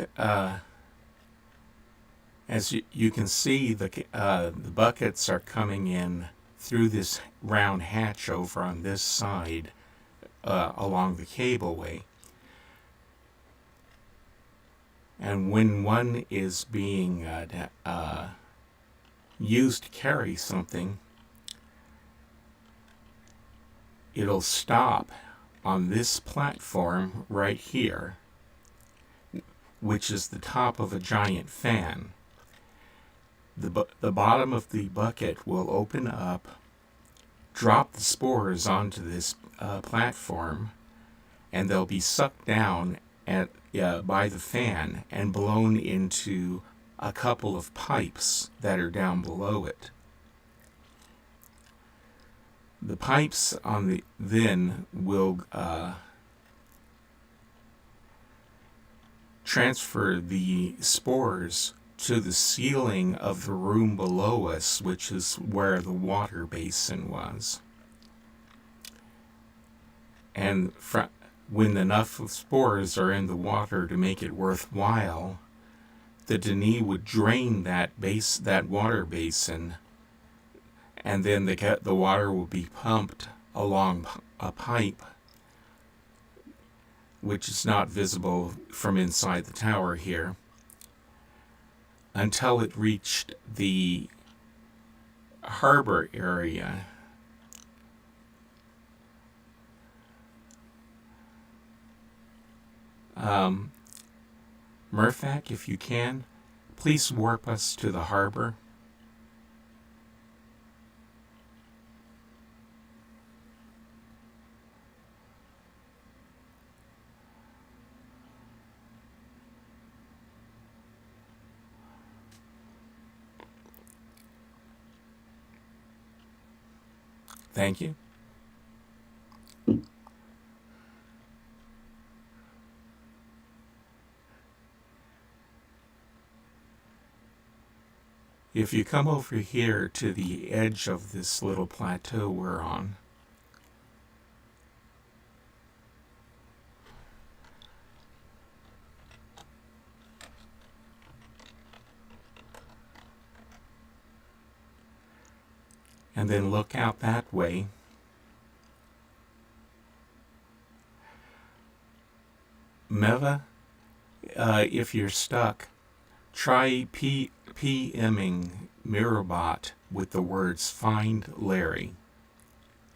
as you can see, the buckets are coming in through this round hatch over on this side along the cableway. And when one is being used to carry something, it'll stop on this platform right here, which is the top of a giant fan. The bottom of the bucket will open up, drop the spores onto this platform, and they'll be sucked down by the fan and blown into a couple of pipes that are down below it. The pipes then will transfer the spores to the ceiling of the room below us, which is where the water basin was. And when enough of spores are in the water to make it worthwhile, the Denis would drain that water basin, and then the water will be pumped along a pipe, which is not visible from inside the tower here, until it reached the harbor area. Murphac, if you can, please warp us to the harbor. Thank you. If you come over here to the edge of this little plateau we're on, and then look out that way, Meva, if you're stuck, try PMing Mirrobot with the words "Find Larry,"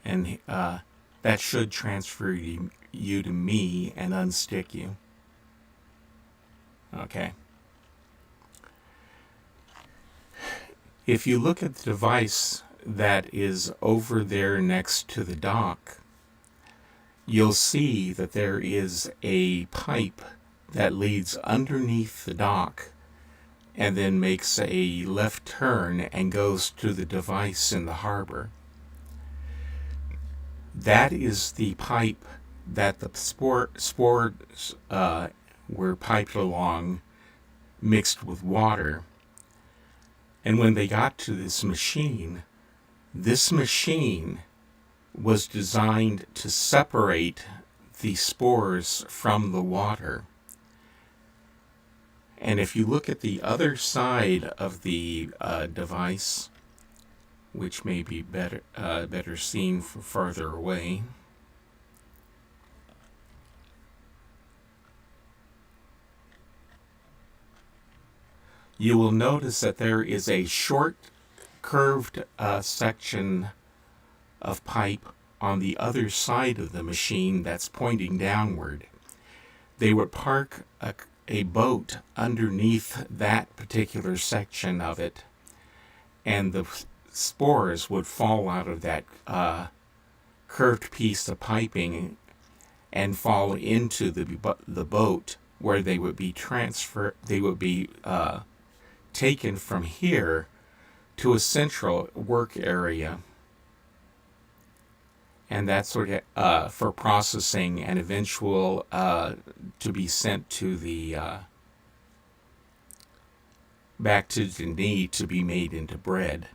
and that should transfer you to me and unstick you. Okay. If you look at the device that is over there next to the dock, you'll see that there is a pipe that leads underneath the dock and then makes a left turn and goes to the device in the harbor. That is the pipe that the spores were piped along, mixed with water. And when they got to this machine was designed to separate the spores from the water. And if you look at the other side of the device, which may be better seen from farther away, you will notice that there is a short curved section of pipe on the other side of the machine that's pointing downward. They would park a boat underneath that particular section of it, and the spores would fall out of that curved piece of piping and fall into the boat, where they would be taken from here to a central work area, and that's sort of for processing and eventual to be sent to the back to Denis to be made into bread.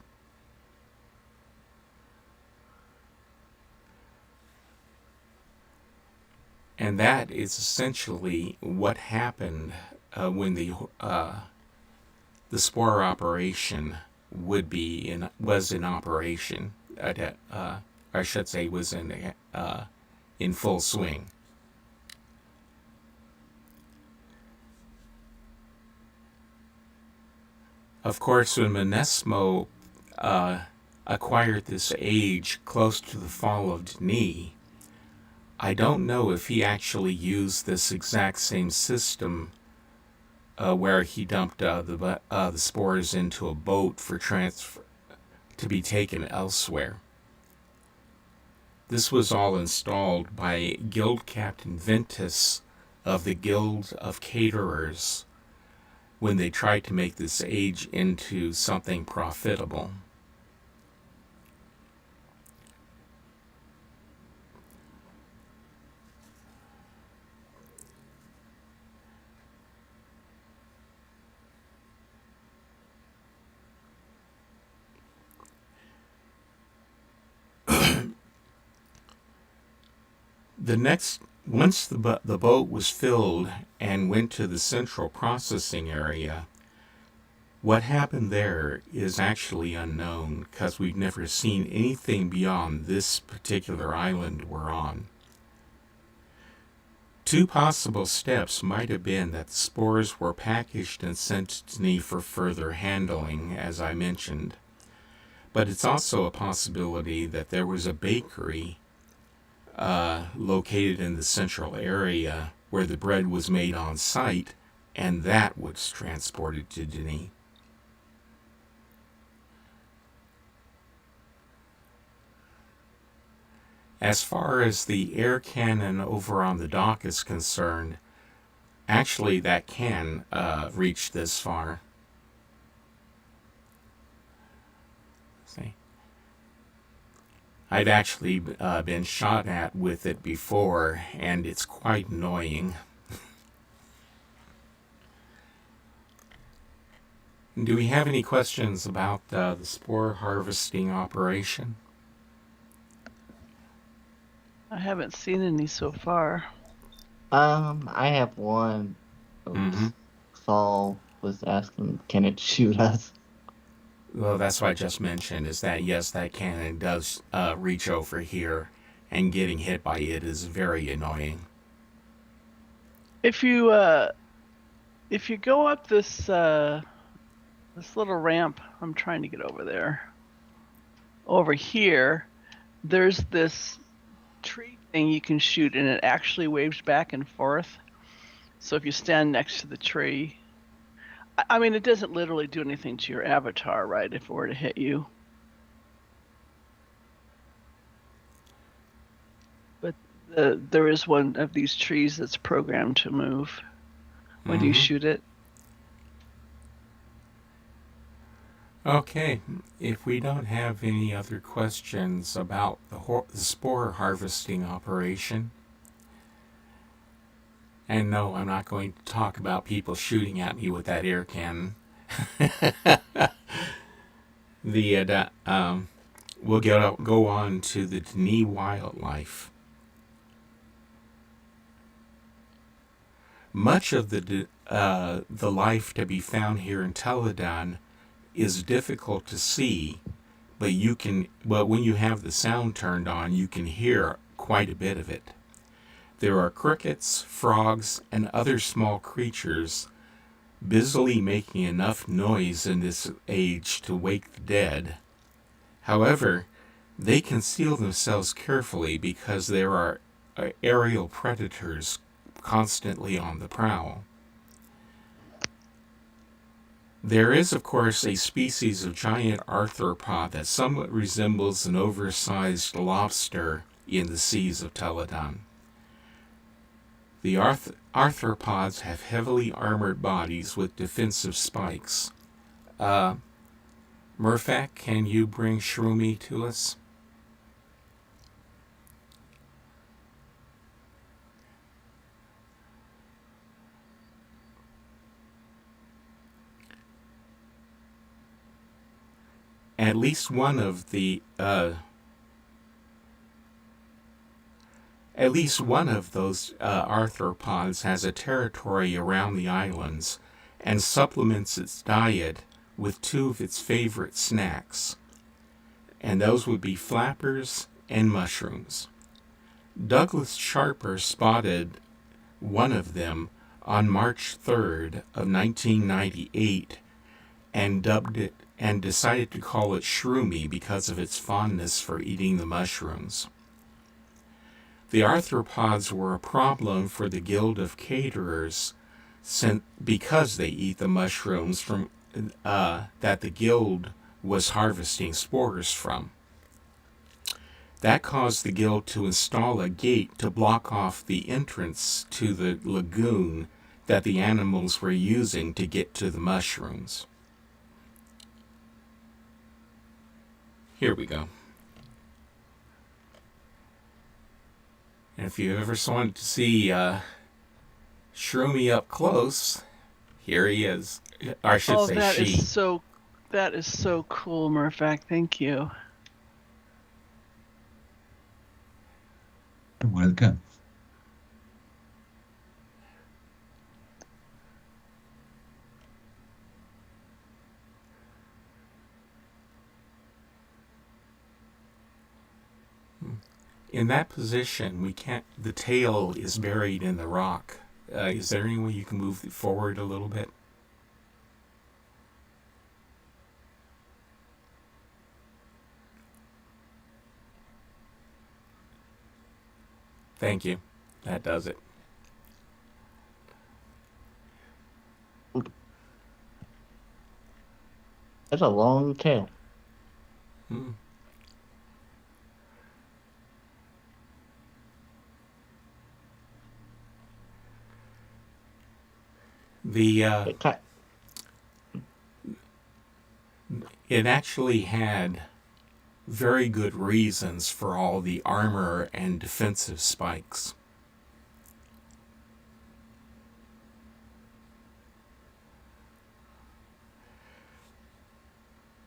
And that is essentially what happened when the spore operation was in operation. I should say was in full swing. Of course, when Monesmo acquired this age close to the fall of Denis, I don't know if he actually used this exact same system where he dumped the spores into a boat for transfer to be taken elsewhere. This was all installed by Guild Captain Ventus of the Guild of Caterers when they tried to make this age into something profitable. Once the boat was filled and went to the central processing area, what happened there is actually unknown, because we've never seen anything beyond this particular island we're on. Two possible steps might have been that the spores were packaged and sent to Denis for further handling, as I mentioned, but it's also a possibility that there was a bakery located in the central area where the bread was made on site, and that was transported to Denis. As far as the air cannon over on the dock is concerned, actually that can reach this far. See? I've actually been shot at with it before, and it's quite annoying. Do we have any questions about the spore harvesting operation? I haven't seen any so far. I have one. Saul was asking, can it shoot us? Well, that's what I just mentioned, is that yes, that cannon does reach over here, and getting hit by it is very annoying. If you go up this little ramp, I'm trying to get over there. Over here, there's this tree thing you can shoot, and it actually waves back and forth. So if you stand next to the tree, I mean, it doesn't literally do anything to your avatar, right, if it were to hit you. But there is one of these trees that's programmed to move. when you Mhm. shoot it. Okay, if we don't have any other questions about the spore harvesting operation, and no, I'm not going to talk about people shooting at me with that air cannon. We'll go on to the Dni wildlife. Much of the life to be found here in Teledahn is difficult to see, but when you have the sound turned on, you can hear quite a bit of it. There are crickets, frogs, and other small creatures busily making enough noise in this age to wake the dead. However, they conceal themselves carefully because there are aerial predators constantly on the prowl. There is, of course, a species of giant arthropod that somewhat resembles an oversized lobster in the seas of Teledahn. The arthropods have heavily armored bodies with defensive spikes. Murfak, can you bring Shroomy to us? At least one of those arthropods has a territory around the islands and supplements its diet with two of its favorite snacks, and those would be flappers and mushrooms. Douglas Sharper spotted one of them on March 3rd of 1998 and dubbed it and decided to call it Shroomy because of its fondness for eating the mushrooms. The arthropods were a problem for the Guild of Caterers because they eat the mushrooms from that the guild was harvesting spores from. That caused the guild to install a gate to block off the entrance to the lagoon that the animals were using to get to the mushrooms. Here we go. And if you ever wanted to see Shroomy up close, here he is. Or I should say she. That is so cool, Murfak. Thank you. You're welcome. In that position, the tail is buried in the rock. Is there any way you can move it forward a little bit? Thank you. That does it. That's a long tail. Hmm. It actually had very good reasons for all the armor and defensive spikes.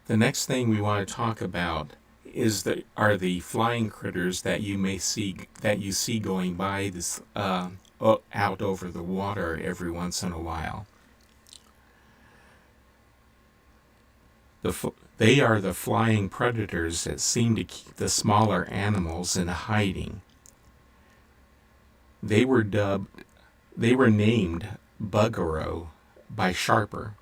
The next thing we want to talk about are the flying critters that you see going by this out over the water every once in a while. They are the flying predators that seem to keep the smaller animals in hiding. They were named Bugarrow by Sharper.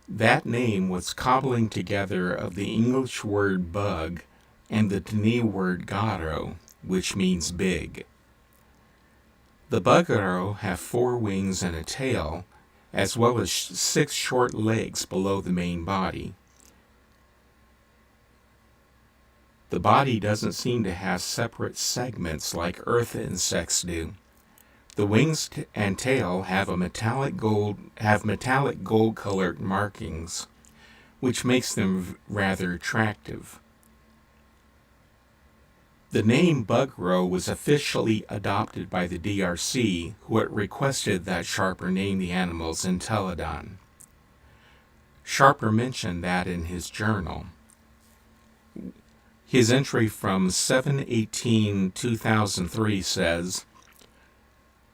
That name was cobbling together of the English word bug and the Dni word garo, which means big. The Bugarrow have 4 wings and a tail, as well as 6 short legs below the main body. The body doesn't seem to have separate segments like earth insects do. The wings and tail have metallic gold colored markings, which makes them rather attractive. The name Bugarrow was officially adopted by the DRC, who had requested that Sharper name the animals in Teledahn. Sharper mentioned that in his journal. His entry from 7/18/2003 says,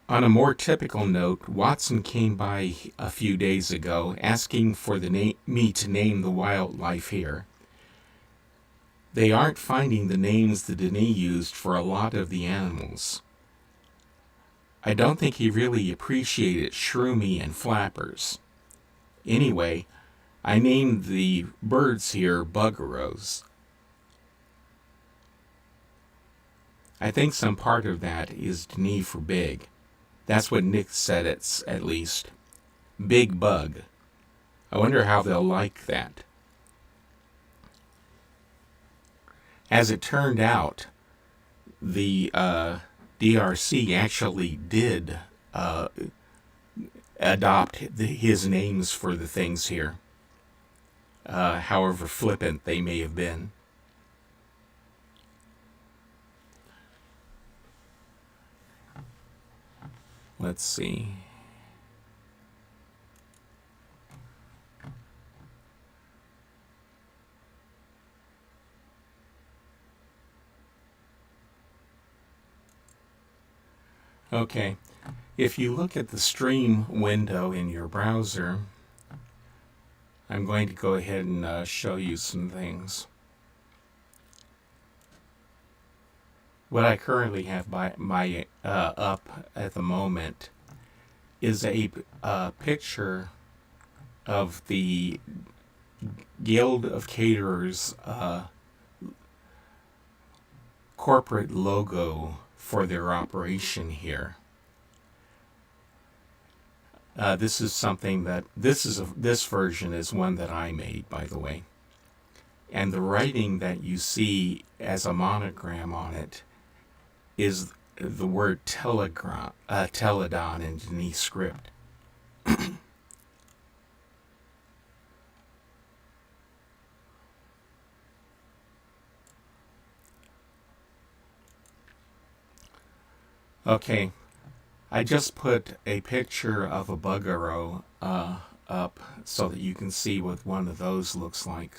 "On a more typical note, Watson came by a few days ago asking for me to name the wildlife here. They aren't finding the names that Denis used for a lot of the animals. I don't think he really appreciated shroomy and flappers. Anyway, I named the birds here Bugarrows. I think some part of that is Denis for big. That's what Nick said, at least. Big bug. I wonder how they'll like that." As it turned out, the DRC actually did adopt his names for the things here, however flippant they may have been. Let's see. Okay, if you look at the stream window in your browser, I'm going to go ahead and show you some things. What I currently have up at the moment is a picture of the Guild of Caterers corporate logo for their operation here. This is something that this version is one that I made, by the way, and the writing that you see as a monogram on it is the word Teledahn in Denis script. Okay, I just put a picture of a Bugarrow up so that you can see what one of those looks like.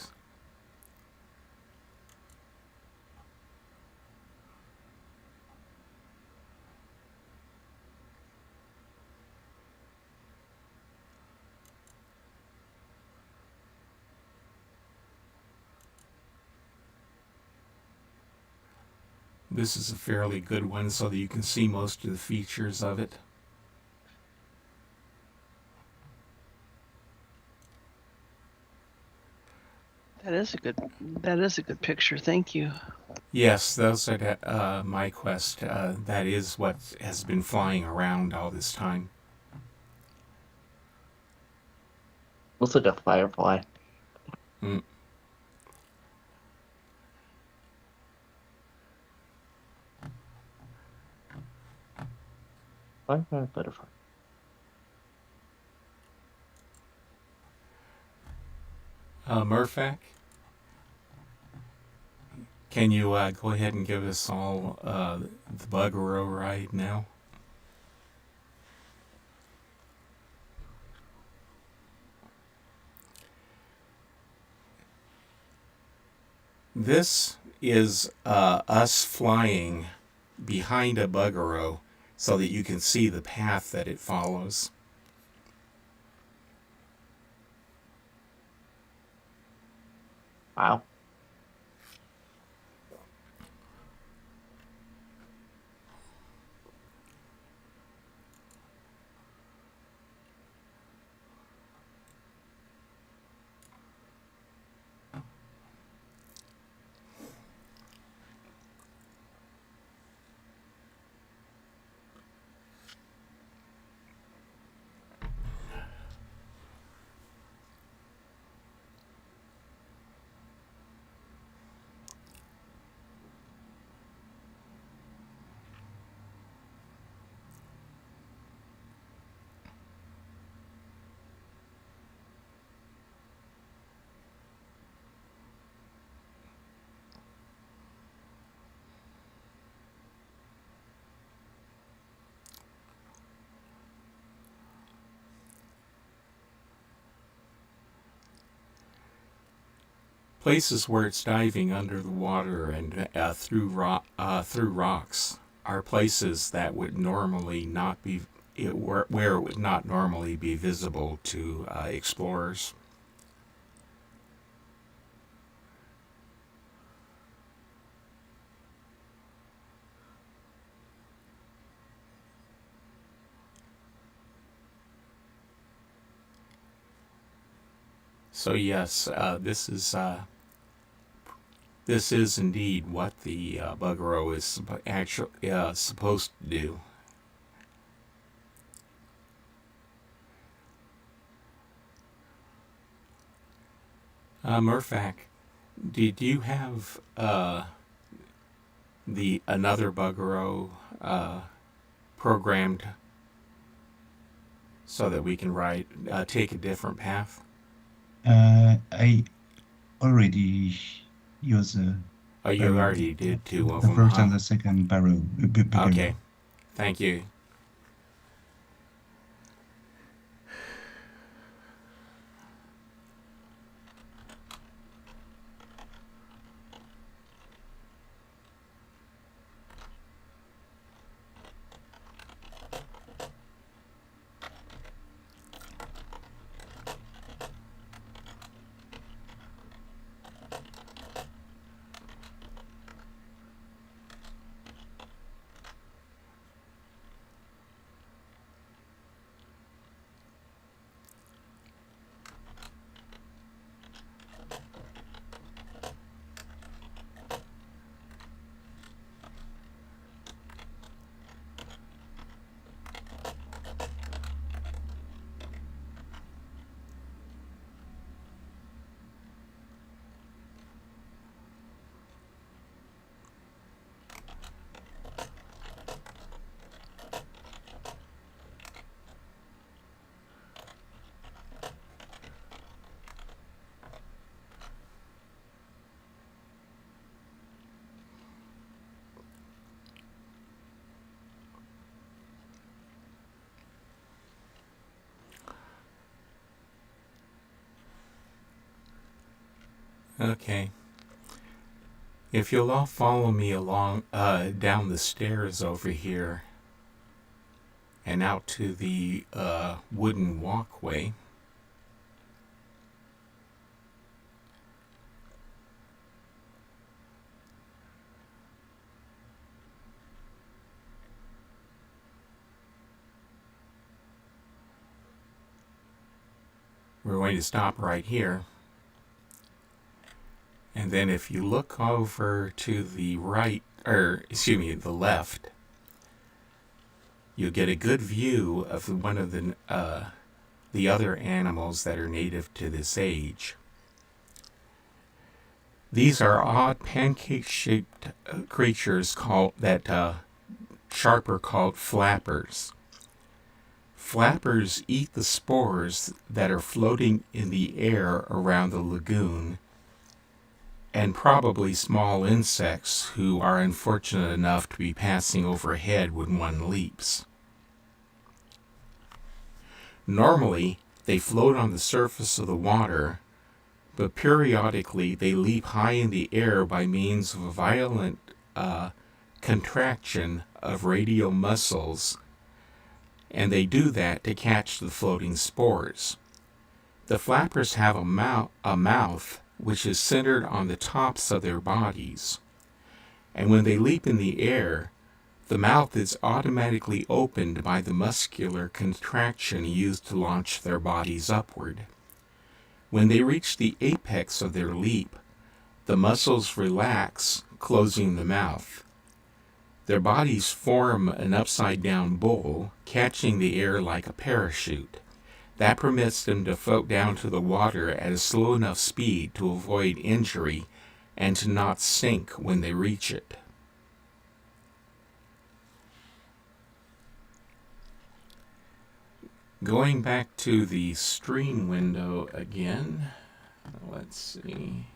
This is a fairly good one so that you can see most of the features of it. That is a good picture. Thank you. Yes, those are my quest. That is what has been flying around all this time. Looks like a firefly. Mm. Firefly, butterfly. Murphak, can you go ahead and give us all the Bugarrow ride now? This is us flying behind a Bugarrow so that you can see the path that it follows. Wow. Places where it's diving under the water and through rocks are places that would normally not be where it would not normally be visible to explorers. So yes, this is indeed what the bugarrow is actually supposed to do. Murphak, did you have the another bugarrow programmed so that we can take a different path? I already used Oh, you already did two of the them, first huh? and the second barrel. Okay, thank you. Okay. If you'll all follow me along down the stairs over here and out to the wooden walkway. We're going to stop right here. And then if you look over to the right, or excuse me, the left, you'll get a good view of one of the other animals that are native to this age. These are odd pancake-shaped creatures that Sharper called flappers. Flappers eat the spores that are floating in the air around the lagoon, and probably small insects who are unfortunate enough to be passing overhead when one leaps. Normally, they float on the surface of the water, but periodically they leap high in the air by means of a violent contraction of radial muscles, and they do that to catch the floating spores. The flappers have a mouth which is centered on the tops of their bodies, and when they leap in the air, the mouth is automatically opened by the muscular contraction used to launch their bodies upward. When they reach the apex of their leap, the muscles relax, closing the mouth. Their bodies form an upside-down bowl, catching the air like a parachute. That permits them to float down to the water at a slow enough speed to avoid injury and to not sink when they reach it. Going back to the stream window again, let's see.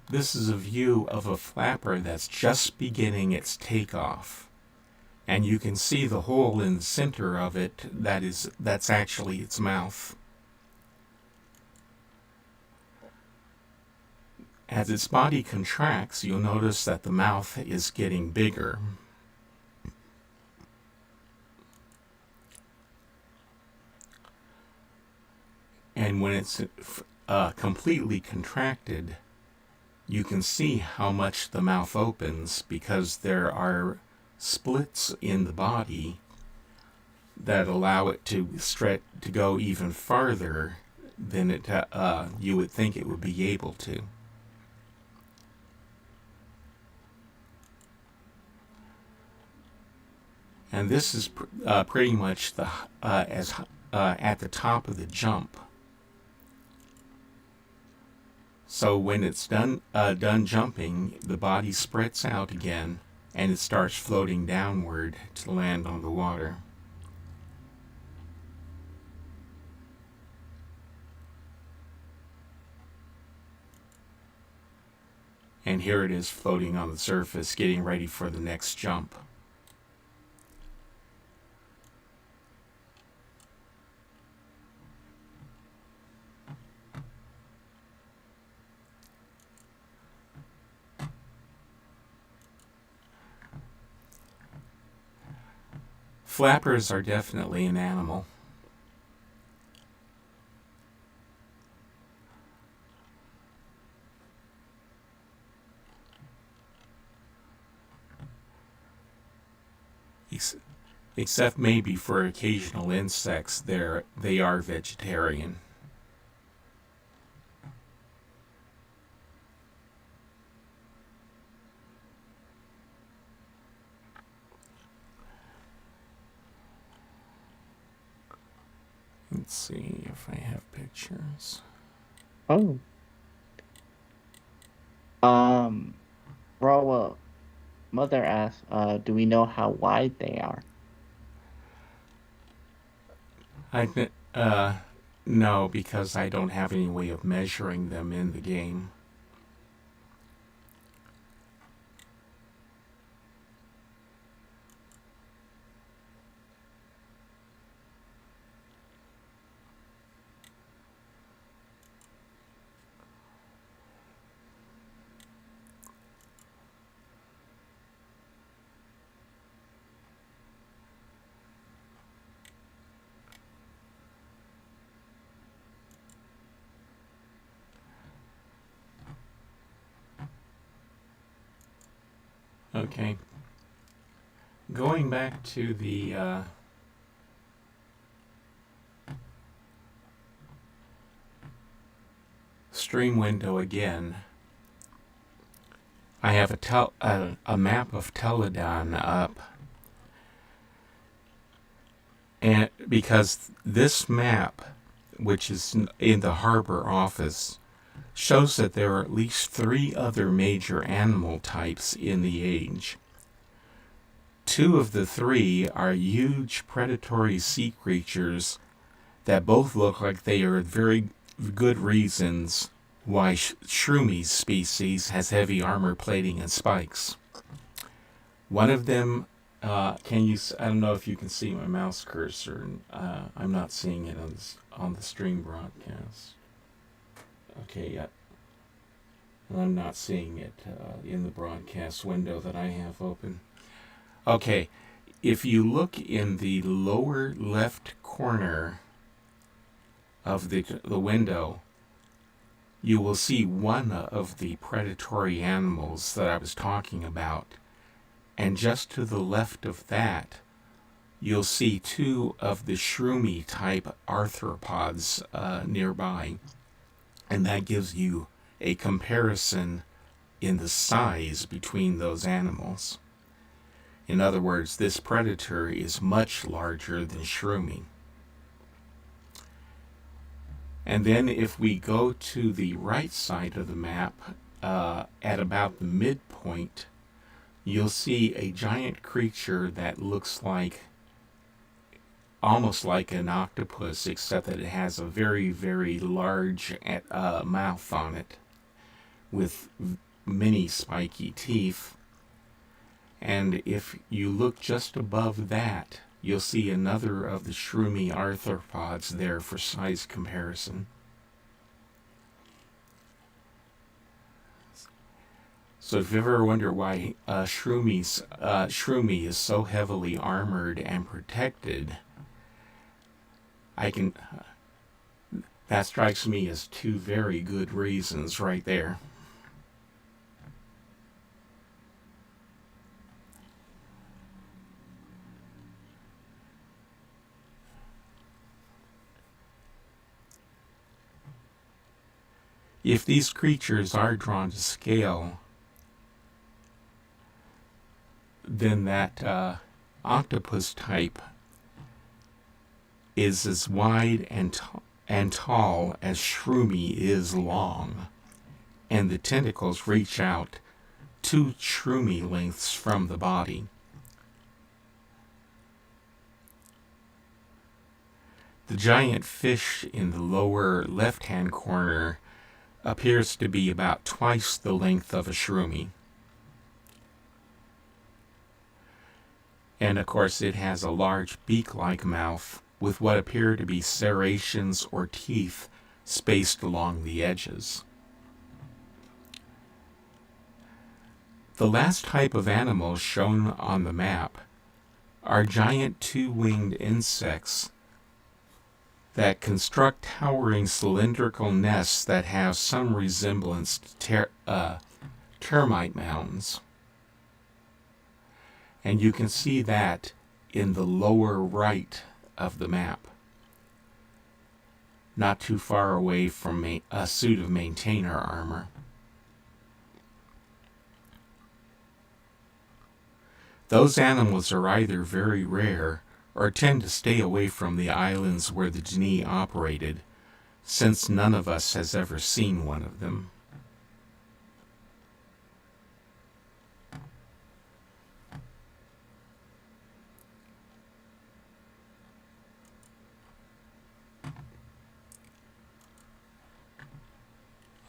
This is a view of a flapper that's just beginning its takeoff. And you can see the hole in the center of it that's actually its mouth. As its body contracts, you'll notice that the mouth is getting bigger. And when it's completely contracted, you can see how much the mouth opens because there are splits in the body that allow it to stretch to go even farther than you would think it would be able to. And this is pretty much at the top of the jump. So when it's done jumping, the body spreads out again, and it starts floating downward to land on the water. And here it is floating on the surface, getting ready for the next jump. Flappers are definitely an animal. Except maybe for occasional insects, they are vegetarian. Let's see if I have pictures. Oh. Bro, mother asked, do we know how wide they are? No, because I don't have any way of measuring them in the game. Okay. Going back to the stream window again, I have a map of Teledahn up. And because this map, which is in the harbor office, shows that there are at least 3 other major animal types in the age. 2 of the 3 are huge predatory sea creatures that both look like they are very good reasons why Shroomi's species has heavy armor plating and spikes. One of them, I don't know if you can see my mouse cursor. I'm not seeing it on the stream broadcast. Okay, I'm not seeing it in the broadcast window that I have open. Okay, if you look in the lower left corner of the window, you will see one of the predatory animals that I was talking about. And just to the left of that, you'll see 2 of the Shroomi type arthropods nearby. And that gives you a comparison in the size between those animals. In other words, this predator is much larger than Shroomi. And then if we go to the right side of the map, at about the midpoint, you'll see a giant creature that looks almost like an octopus, except that it has a very, very large mouth on it. with many spiky teeth. And if you look just above that, you'll see another of the shroomy arthropods there for size comparison. So if you ever wonder why Shroomy is so heavily armored and protected, that strikes me as two very good reasons right there. If these creatures are drawn to scale, then that octopus type is as wide and tall as Shroomy is long, and the tentacles reach out 2 Shroomy lengths from the body. The giant fish in the lower left-hand corner appears to be about twice the length of a Shroomy. And of course it has a large beak-like mouth with what appear to be serrations or teeth spaced along the edges. The last type of animals shown on the map are giant 2-winged insects that construct towering cylindrical nests that have some resemblance to termite mounds. And you can see that in the lower right of the map, not too far away from a suit of maintainer armor. Those animals are either very rare or tend to stay away from the islands where the Genie operated, since none of us has ever seen one of them.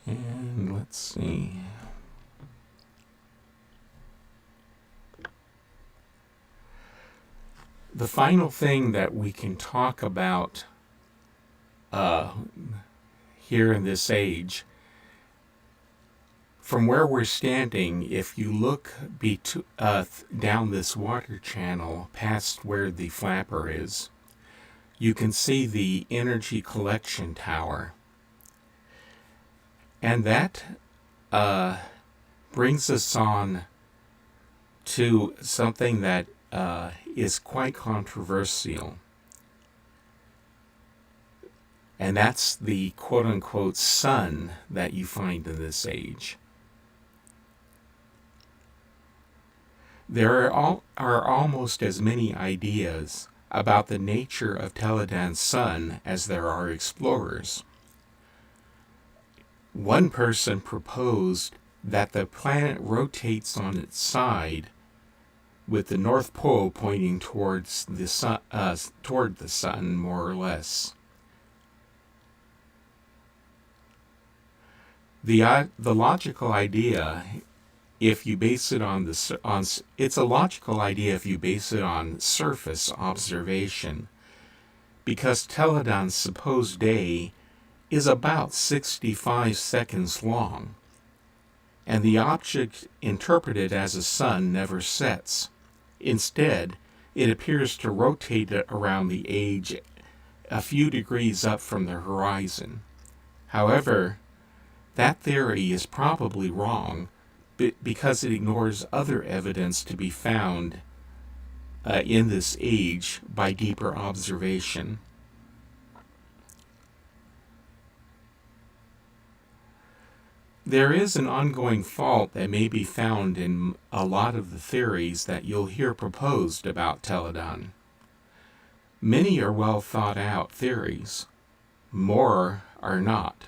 And let's see. The final thing that we can talk about here in this age, from where we're standing, if you look down this water channel past where the flapper is, you can see the energy collection tower. And that brings us on to something that is quite controversial. And that's the quote-unquote sun that you find in this age. There are almost as many ideas about the nature of Teledahn's sun as there are explorers. One person proposed that the planet rotates on its side, with the North Pole pointing towards the sun, more or less. The logical idea, if you base it on it's a logical idea if you base it on surface observation, because Teledahn's supposed day is about 65 seconds long, and the object interpreted as a sun never sets. Instead, it appears to rotate around the age a few degrees up from the horizon. However, that theory is probably wrong because it ignores other evidence to be found in this age by deeper observation. There is an ongoing fault that may be found in a lot of the theories that you'll hear proposed about Teledahn. Many are well thought out theories. More are not.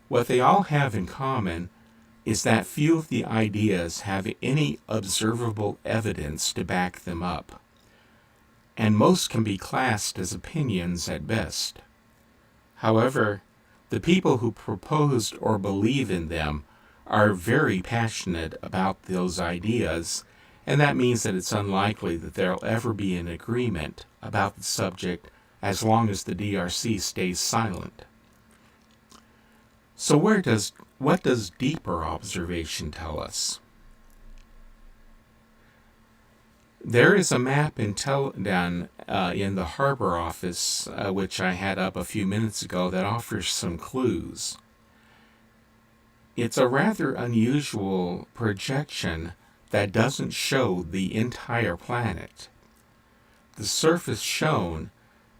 What they all have in common is that few of the ideas have any observable evidence to back them up, and most can be classed as opinions at best. However, the people who proposed or believe in them are very passionate about those ideas, and that means that it's unlikely that there'll ever be an agreement about the subject as long as the DRC stays silent. So what does deeper observation tell us? There is a map in Teledahn in the harbor office, which I had up a few minutes ago, that offers some clues. It's a rather unusual projection that doesn't show the entire planet. The surface shown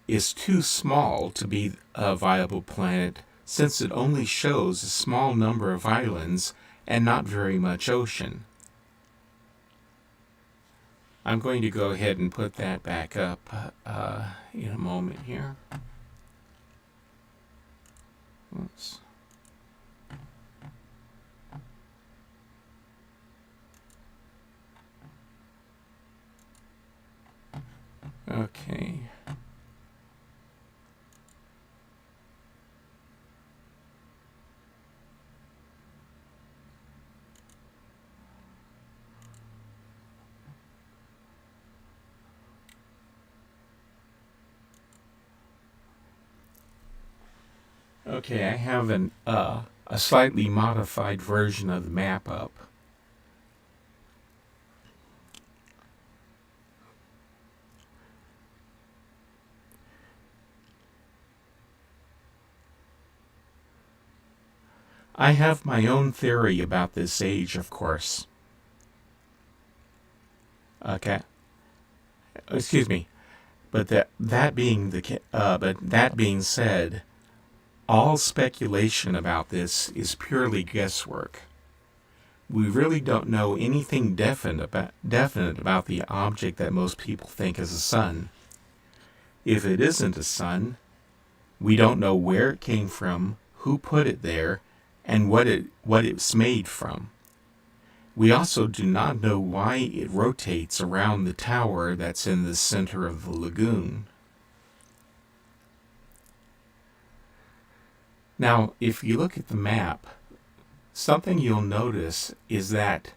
is too small to be a viable planet, since it only shows a small number of islands and not very much ocean. I'm going to go ahead and put that back up in a moment here. Oops. Okay. Okay, I have a slightly modified version of the map up. I have my own theory about this age, of course. Okay. Excuse me. But that being said, all speculation about this is purely guesswork. We really don't know anything definite about the object that most people think is a sun. If it isn't a sun, we don't know where it came from, who put it there, and what it's made from. We also do not know why it rotates around the tower that's in the center of the lagoon. Now, if you look at the map, something you'll notice is that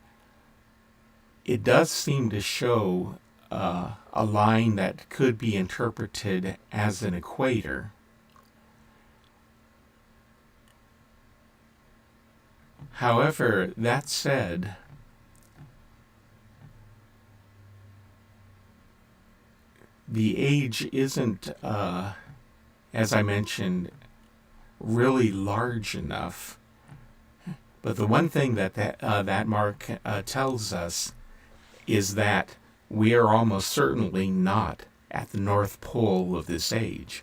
it does seem to show a line that could be interpreted as an equator. However, that said, the age isn't, as I mentioned, really large enough. But the one thing that mark tells us is that we are almost certainly not at the North Pole of this age.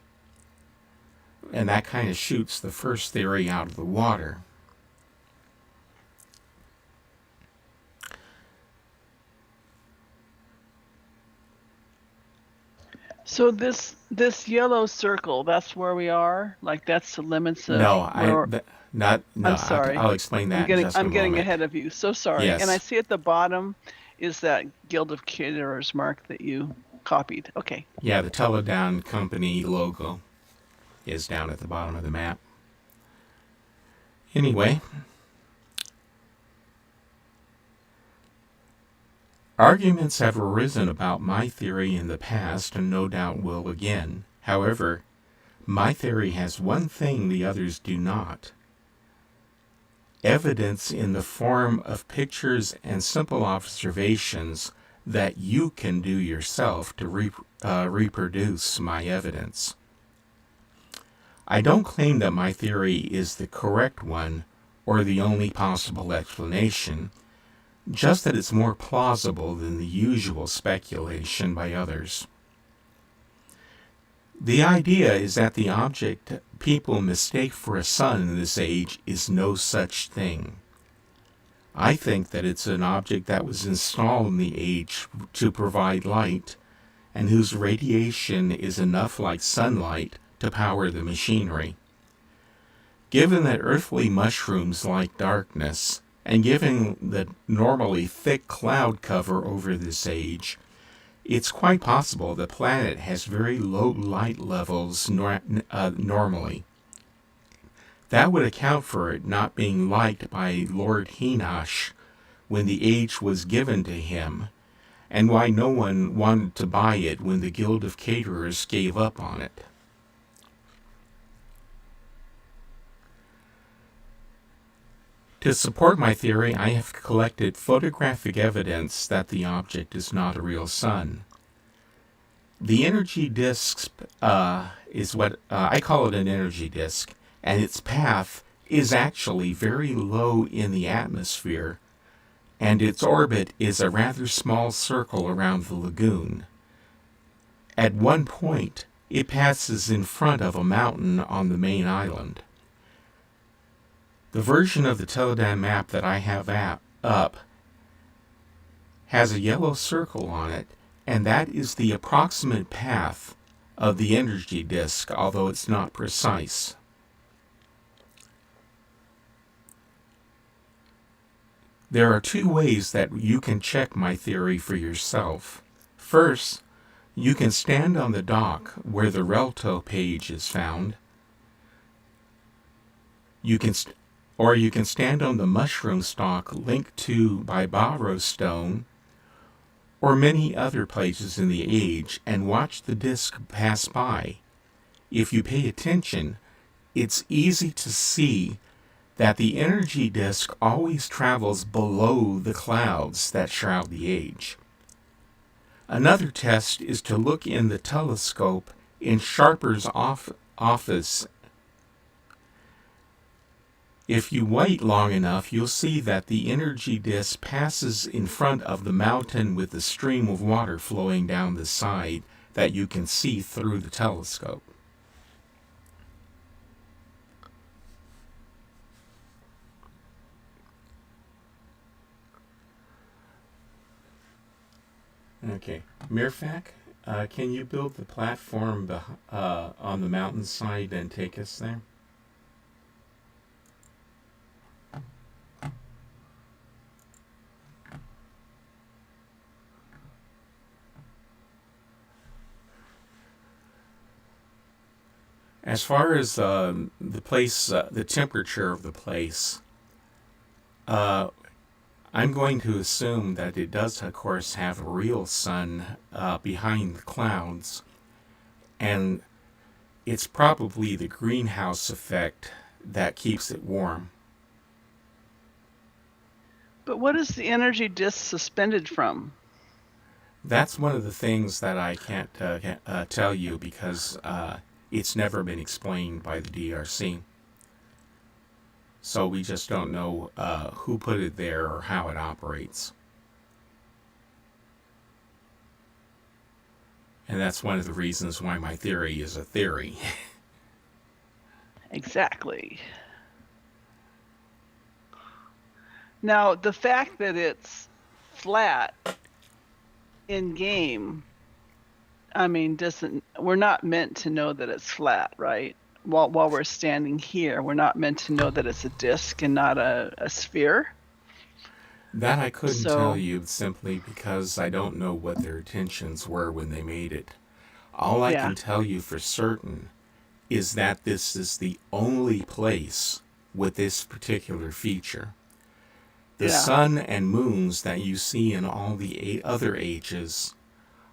And that kind of shoots the first theory out of the water. So this yellow circle, that's where we are? Like that's the limits of I'm sorry. I'll explain that in just a I'm getting moment. ahead of you. So sorry. Yes. And I see at the bottom is that Guild of Caterers mark that you copied. Okay. Yeah, the Teledahn company logo is down at the bottom of the map. Anyway, arguments have arisen about my theory in the past and no doubt will again. However, my theory has one thing the others do not: evidence in the form of pictures and simple observations that you can do yourself to reproduce my evidence. I don't claim that my theory is the correct one or the only possible explanation, just that it's more plausible than the usual speculation by others. The idea is that the object people mistake for a sun in this age is no such thing. I think that it's an object that was installed in the age to provide light, and whose radiation is enough like sunlight to power the machinery. Given that earthly mushrooms like darkness, and given the normally thick cloud cover over this age, it's quite possible the planet has very low light levels normally. That would account for it not being liked by Lord Henosh when the age was given to him, and why no one wanted to buy it when the Guild of Caterers gave up on it. To support my theory, I have collected photographic evidence that the object is not a real sun. The energy disk is what I call it, an energy disk, and its path is actually very low in the atmosphere, and its orbit is a rather small circle around the lagoon. At one point, it passes in front of a mountain on the main island. The version of the Teledahn map that I have up has a yellow circle on it, and that is the approximate path of the energy disk, although it's not precise. There are two ways that you can check my theory for yourself. First, you can stand on the dock where the Relto page is found. You can stand on the mushroom stalk linked to by Barrow Stone, or many other places in the age, and watch the disk pass by. If you pay attention, it's easy to see that the energy disk always travels below the clouds that shroud the age. Another test is to look in the telescope in Sharper's office. If you wait long enough, you'll see that the energy disk passes in front of the mountain with a stream of water flowing down the side that you can see through the telescope. Okay, Mirfak, can you build the platform on the mountainside and take us there? As far as the place, the temperature of the place, I'm going to assume that it does, of course, have a real sun behind the clouds, and it's probably the greenhouse effect that keeps it warm. But what is the energy disk suspended from? That's one of the things that I can't tell you because it's never been explained by the DRC. So we just don't know who put it there or how it operates. And that's one of the reasons why my theory is a theory. Exactly. Now, the fact that it's flat in game, I mean, we're not meant to know that it's flat, right? While we're standing here, we're not meant to know that it's a disc and not a sphere. That I couldn't tell you simply because I don't know what their intentions were when they made it. All I can tell you for certain is that this is the only place with this particular feature. The sun and moons that you see in all the other ages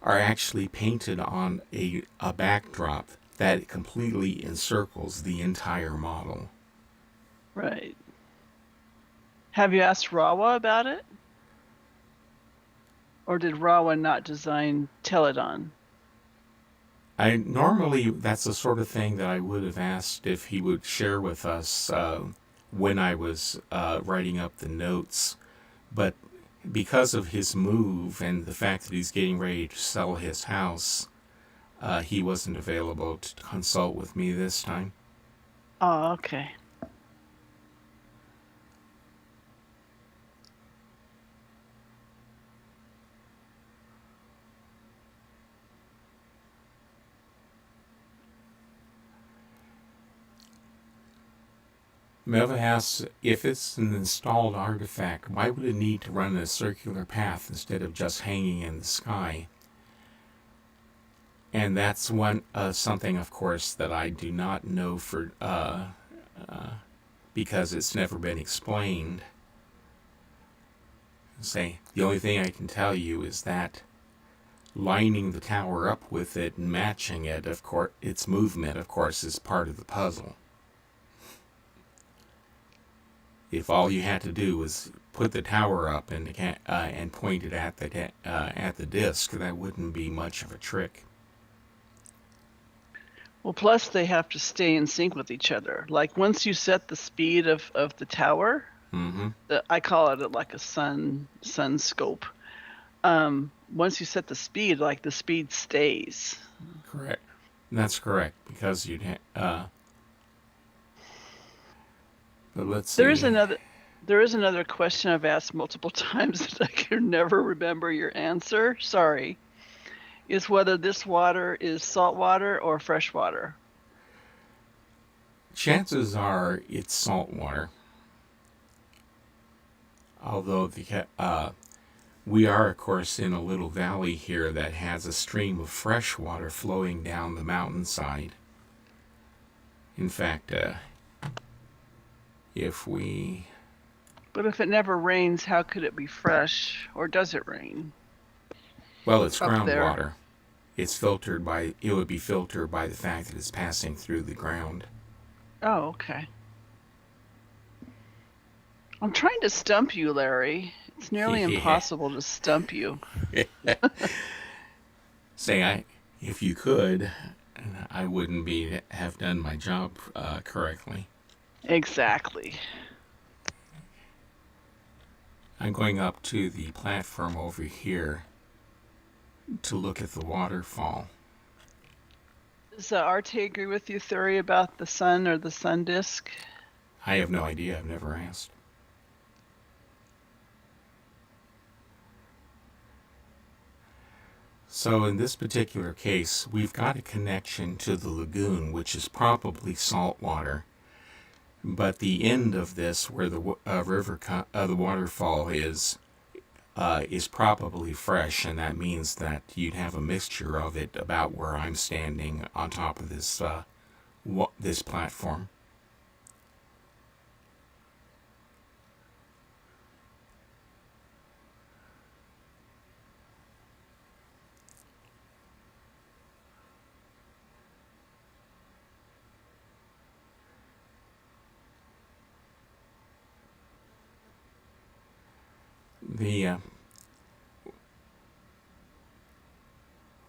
are actually painted on a backdrop that completely encircles the entire model. Right. Have you asked Rawa about it? Or did Rawa not design Teledahn? Normally, that's the sort of thing that I would have asked if he would share with us when I was writing up the notes. But because of his move and the fact that he's getting ready to sell his house, he wasn't available to consult with me this time. Oh, okay. Melva asks, if it's an installed artifact, why would it need to run a circular path instead of just hanging in the sky? And that's something, of course, that I do not know for because it's never been explained. Say, the only thing I can tell you is that lining the tower up with it and matching it, of course, its movement, of course, is part of the puzzle. If all you had to do was put the tower up and point it at the disc, that wouldn't be much of a trick. Well, plus they have to stay in sync with each other. Like once you set the speed of the tower, Mm-hmm. I call it like a sun scope. Once you set the speed, like the speed stays. Correct. That's correct, because but let's see. There is another question I've asked multiple times that I can never remember your answer. Sorry. Is whether this water is salt water or fresh water. Chances are it's salt water. Although we are, of course, in a little valley here that has a stream of fresh water flowing down the mountainside. In fact, But if it never rains, how could it be fresh? Or does it rain? Well, it's Up there. groundwater. It would be filtered by the fact that it's passing through the ground. Oh, okay. I'm trying to stump you, Larry. It's nearly impossible to stump you. Say, if you could, I wouldn't have done my job correctly. Exactly. I'm going up to the platform over here to look at the waterfall. Does Arte agree with your theory about the sun or the sun disk? I have no idea. I've never asked. So in this particular case, we've got a connection to the lagoon, which is probably salt water. But the end of this, where the the waterfall is probably fresh, and that means that you'd have a mixture of it about where I'm standing on top of this platform.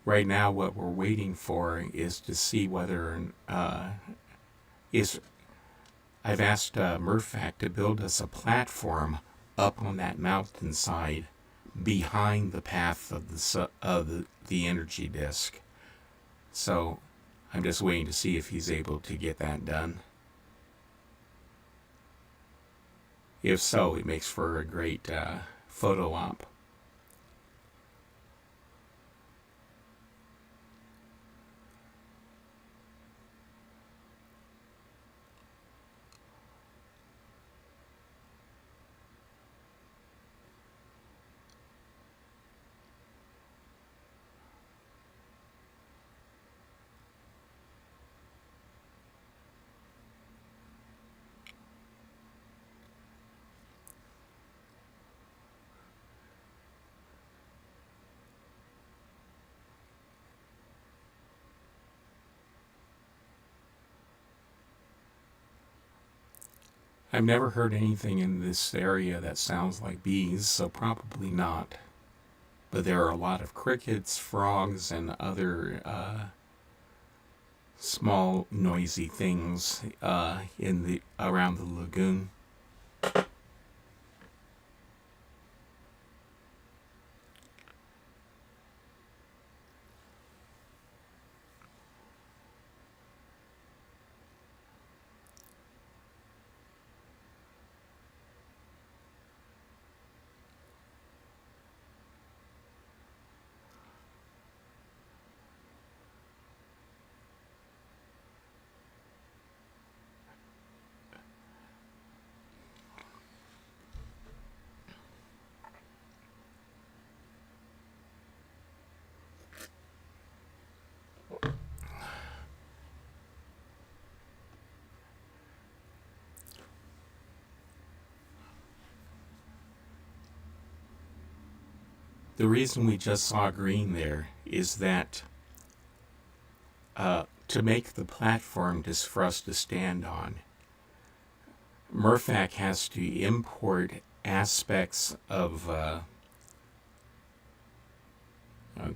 Right now, what we're waiting for is to see whether I've asked Murphac to build us a platform up on that mountainside behind the path of the energy disk. So I'm just waiting to see if he's able to get that done. If so, it makes for a great photo op. I've never heard anything in this area that sounds like bees, so probably not. But there are a lot of crickets, frogs, and other small noisy things around the lagoon. The reason we just saw green there is that to make the platform just for us to stand on, Murphac has to import aspects of, oh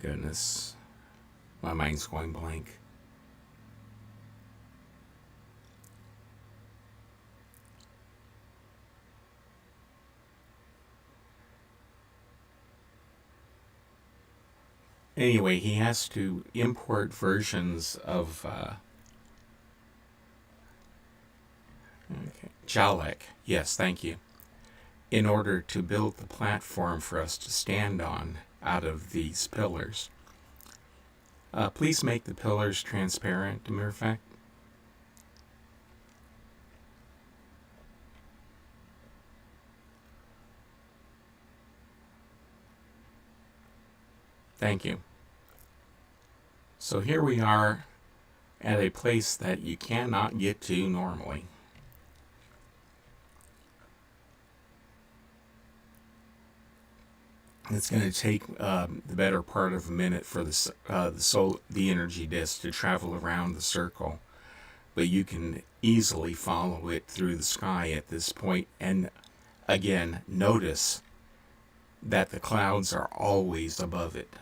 goodness, my mind's going blank. Anyway, he has to import versions of Jalek, yes, thank you, in order to build the platform for us to stand on out of these pillars. Please make the pillars transparent, Murphac. Thank you. So here we are at a place that you cannot get to normally. It's going to take the better part of a minute for the energy disk to travel around the circle, but you can easily follow it through the sky at this point. And again, notice that the clouds are always above it.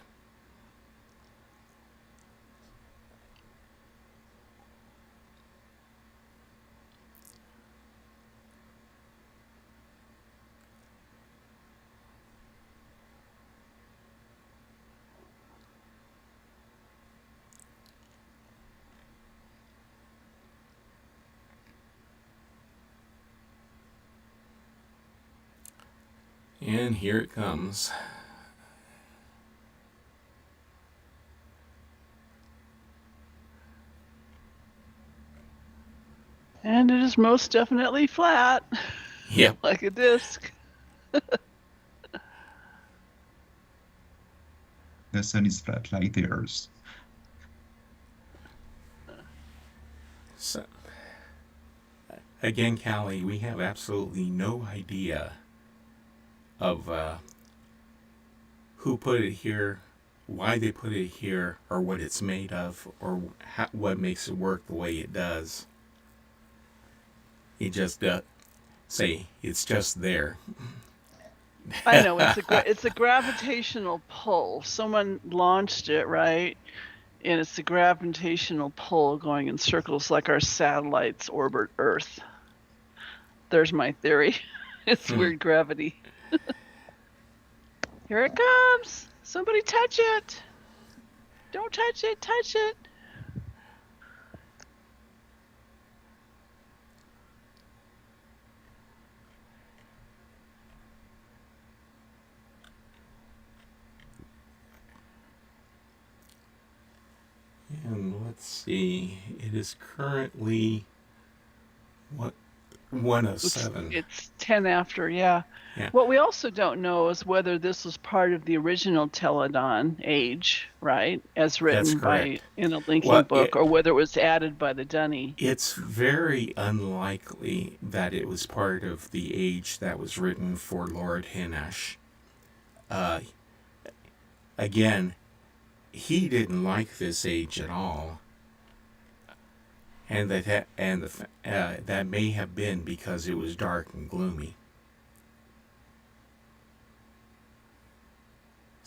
And here it comes. And it is most definitely flat. Yep. Like a disc. The sun is flat like the earth. So, again, Callie, we have absolutely no idea of who put it here, why they put it here, or what it's made of, or what makes it work the way it does. You just say it's just there. I know it's a gravitational pull. Someone launched it, right? And it's a gravitational pull going in circles like our satellites orbit Earth. There's my theory. It's weird gravity. Here it comes. Somebody touch it. Don't touch it. Touch it. And let's see, it is currently what 1:07. It's 10 after, yeah. Yeah. What we also don't know is whether this was part of the original Teledahn age, right? As written by in a linking book, or whether it was added by the Dunny. It's very unlikely that it was part of the age that was written for Lord Hinnesh. Again, he didn't like this age at all, and that may have been because it was dark and gloomy.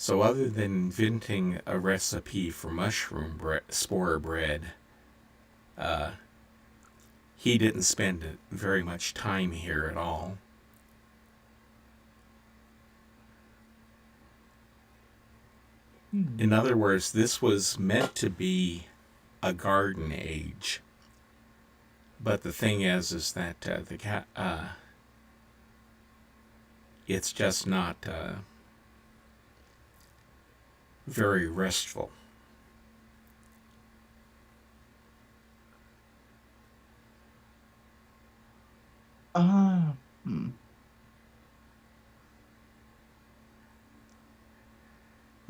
So other than inventing a recipe for mushroom spore bread, he didn't spend very much time here at all. In other words, this was meant to be a garden age. But the thing is that it's just not very restful.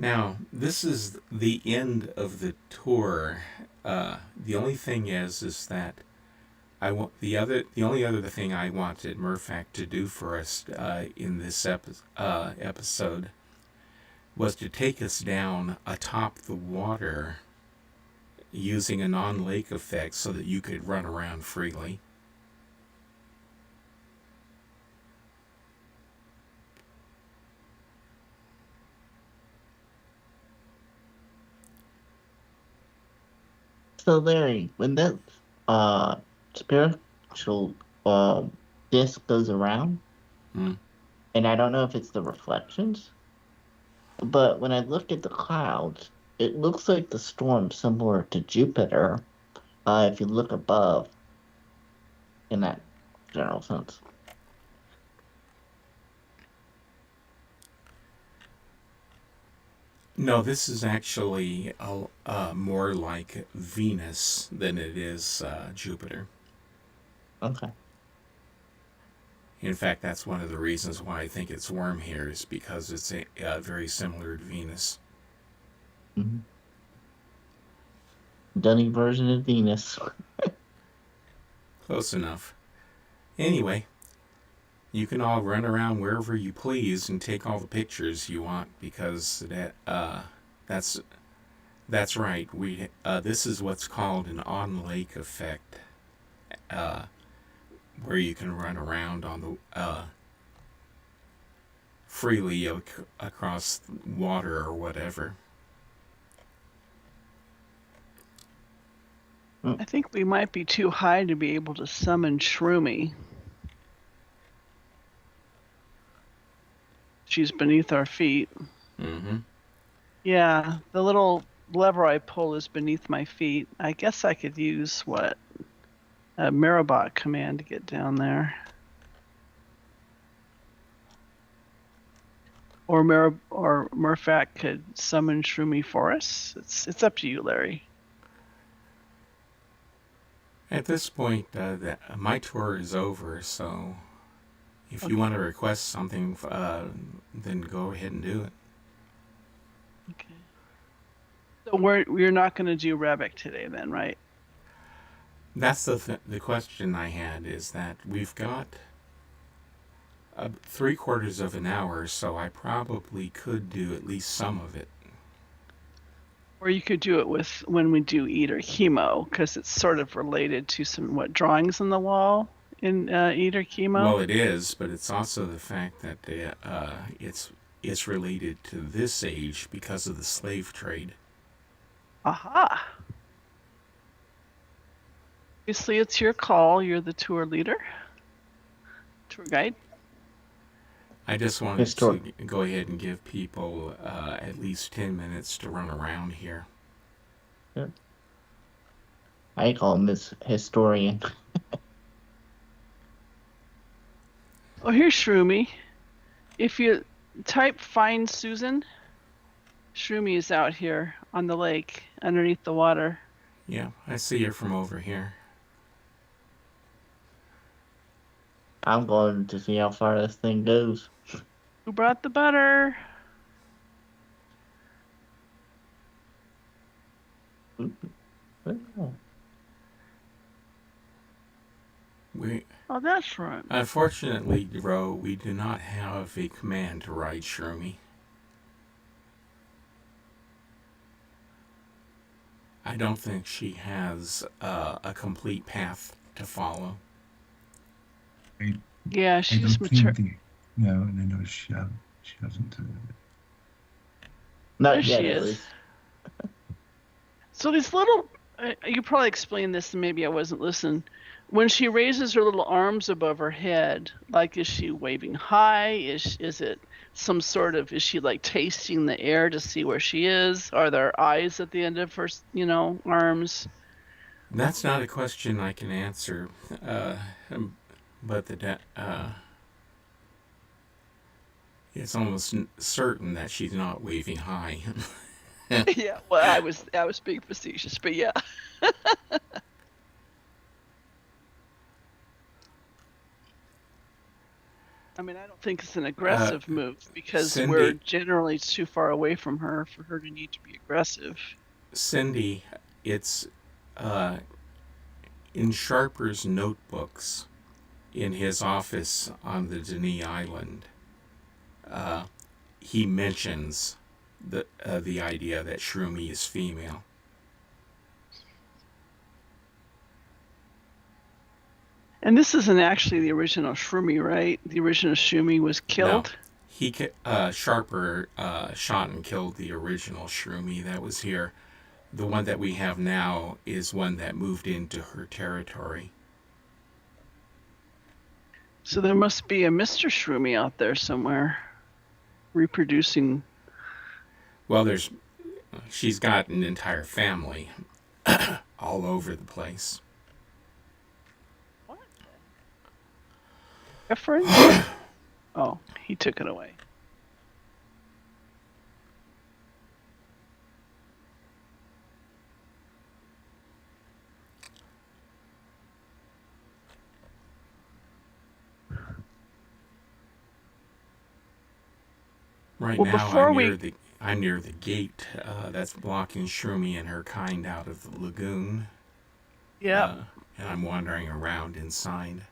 Now, this is the end of the tour. The only thing is that the only other thing I wanted Murphac to do for us in this episode was to take us down atop the water using a non-lake effect so that you could run around freely. So Larry, when that spiritual disc goes around, Mm. and I don't know if it's the reflections, but when I look at the clouds, it looks like the storm similar to Jupiter. If you look above, in that general sense. No, this is actually more like Venus than it is Jupiter. Okay. In fact, that's one of the reasons why I think it's warm here, is because it's very similar to Venus. Mm-hmm. Dunny version of Venus. Close enough. Anyway, you can all run around wherever you please and take all the pictures you want, because that's right. This is what's called an on-lake effect, where you can run around on the freely across water or whatever. I think we might be too high to be able to summon Shroomy. She's beneath our feet. Mm-hmm. Yeah, the little lever I pull is beneath my feet. I guess I could use a Maribot command to get down there. Or Murfak could summon Shroomy for us. It's up to you, Larry. At this point, my tour is over, so if you want to request something, then go ahead and do it. Okay. So we're not going to do Rebek today, then, right? That's the question I had, is that we've got 3/4 of an hour, so I probably could do at least some of it. Or you could do it when we do Eater Chemo, because it's sort of related to some drawings on the wall in Eater Chemo. Well, it is, but it's also the fact that it's related to this age because of the slave trade. Aha! Obviously, it's your call. You're the tour leader, tour guide. I just wanted to go ahead and give people at least 10 minutes to run around here. Yeah. I call him this historian. Oh, here's Shroomy. If you type "find Susan," Shroomy is out here on the lake underneath the water. Yeah, I see her from over here. I'm going to see how far this thing goes. Who brought the butter? Oh, that's right. Unfortunately, Ro, we do not have a command to ride Shroomy. I don't think she has a complete path to follow. Yeah, she's No, she doesn't. Not There yet, she at is. least. So these little, you probably explained this, and maybe I wasn't listening. When she raises her little arms above her head, like, is she waving high? Is it some sort of, is she like tasting the air to see where she is? Are there eyes at the end of her, arms? That's not a question I can answer, but it's almost certain that she's not waving high. Yeah, well, I was being facetious, but yeah. I mean, I don't think it's an aggressive move, because Cindy, we're generally too far away from her for her to need to be aggressive. Cindy, it's in Sharper's notebooks in his office on the Denis Island. He mentions the idea that Shroomy is female. And this isn't actually the original Shroomy, right? The original Shroomy was killed? Sharper shot and killed the original Shroomy that was here. The one that we have now is one that moved into her territory. So there must be a Mr. Shroomy out there somewhere reproducing. Well, she's got an entire family all over the place. What? Efren? Oh, he took it away. Right Well, now, before I'm near the gate that's blocking Shroomy and her kind out of the lagoon. Yeah. And I'm wandering around inside.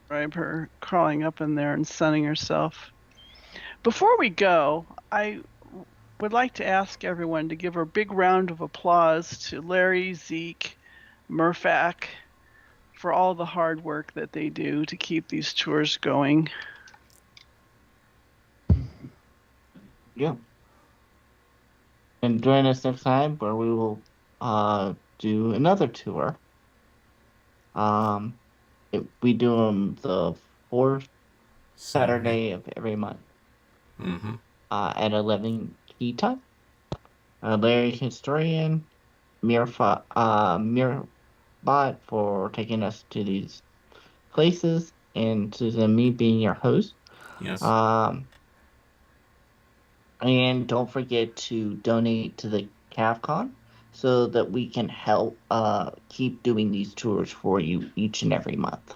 Describe her crawling up in there and sunning herself. Before we go, I would like to ask everyone to give a big round of applause to Larry, Zeke, Murphak for all the hard work that they do to keep these tours going. Yeah. And join us next time where we will do another tour. We do them the fourth Saturday of every month. Mm-hmm. At 11 key time. Larry Historian, Mirbot for taking us to these places, and to me being your host. Yes. And don't forget to donate to the CavCon so that we can help keep doing these tours for you each and every month.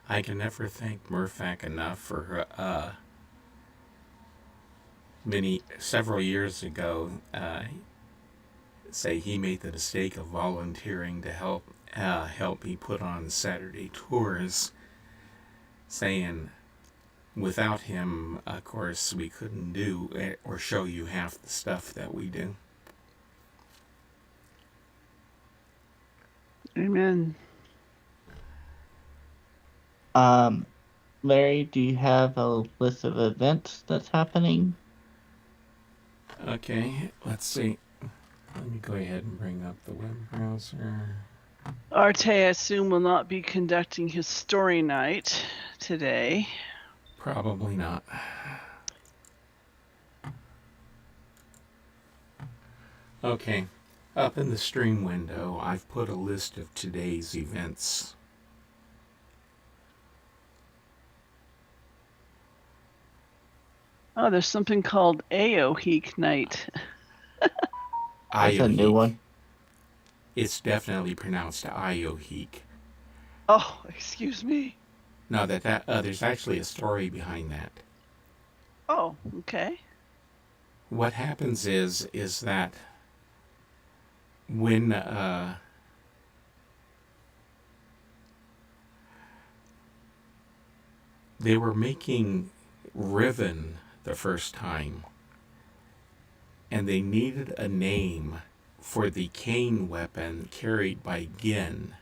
I can never thank Murphak enough for several years ago. Say he made the mistake of volunteering to help me put on Saturday tours, saying without him, of course, we couldn't do or show you half the stuff that we do. Amen. Larry, do you have a list of events that's happening? Okay, let's see. Let me go ahead and bring up the web browser. Arte, I assume, will not be conducting his story night today. Probably not. Okay, up in the stream window, I've put a list of today's events. Oh, there's something called Aoheek Night. That's a new one. It's definitely pronounced Aoheek. Oh, excuse me. No, there's actually a story behind that. Oh, okay. What happens is that when they were making Riven the first time, and they needed a name for the cane weapon carried by Gin.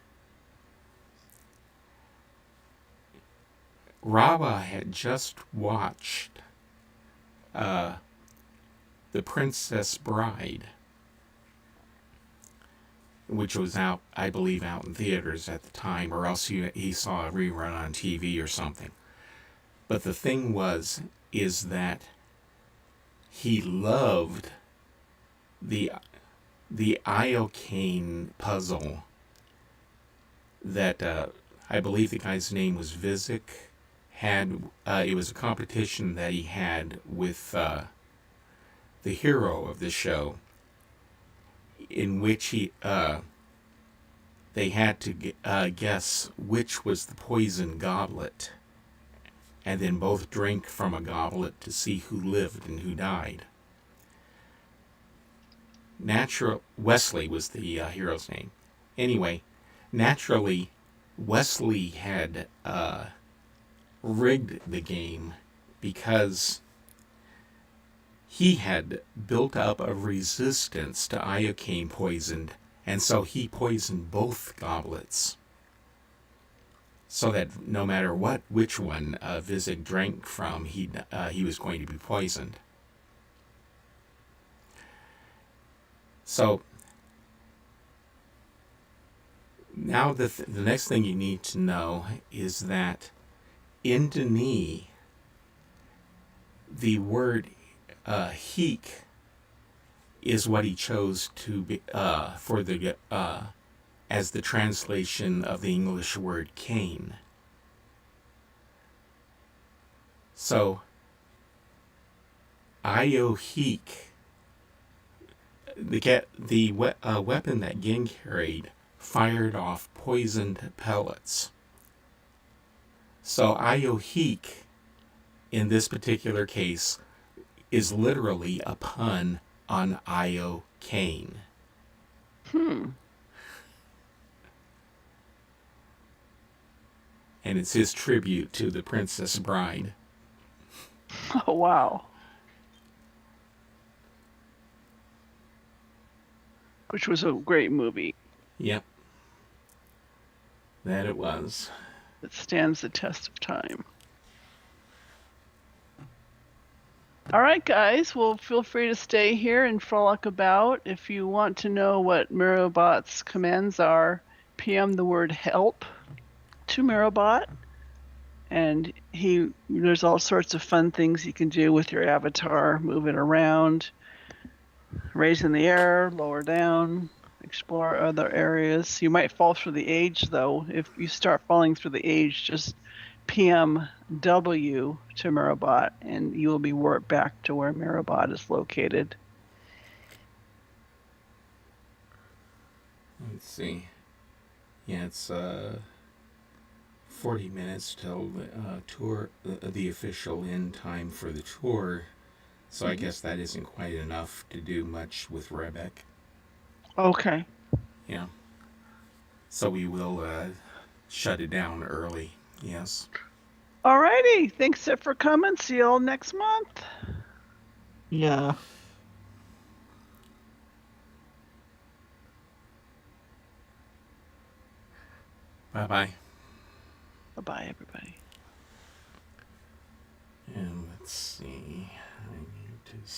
Rava had just watched The Princess Bride, which was out, I believe, out in theaters at the time, or else he saw a rerun on TV or something. But the thing is that he loved the Iocane puzzle that I believe the guy's name was Vizik. It was a competition that he had with the hero of the show, in which they had to guess which was the poison goblet, and then both drink from a goblet to see who lived and who died. Wesley was the hero's name. Anyway, naturally, Wesley had rigged the game because he had built up a resistance to iocane poison, and so he poisoned both goblets. So that no matter which one Vizig drank from, he was going to be poisoned. So now the next thing you need to know is that in Denis, the word heek is what he chose to be for the as the translation of the English word cane. So Ioheek, the weapon that Gin carried, fired off poisoned pellets. So Ioheek, in this particular case, is literally a pun on iocane. And it's his tribute to the Princess Bride. Oh, wow. Which was a great movie. Yep. That it was. It stands the test of time. All right, guys. Well, feel free to stay here and frolic about. If you want to know what Mirobot's commands are, PM the word help to Mirobot. And there's all sorts of fun things you can do with your avatar, moving around, raise in the air, lower down, explore other areas. You might fall through the age, though. If you start falling through the age, just PM W to Mirobot, and you will be warped back to where Mirobot is located. Let's see. Yeah, it's 40 minutes till the tour, the official end time for the tour. So I guess that isn't quite enough to do much with Rebek. Okay. Yeah. So we will shut it down early. Yes. All righty. Thanks for coming. See you all next month. Yeah. Bye-bye. Bye-bye, everybody. And let's see.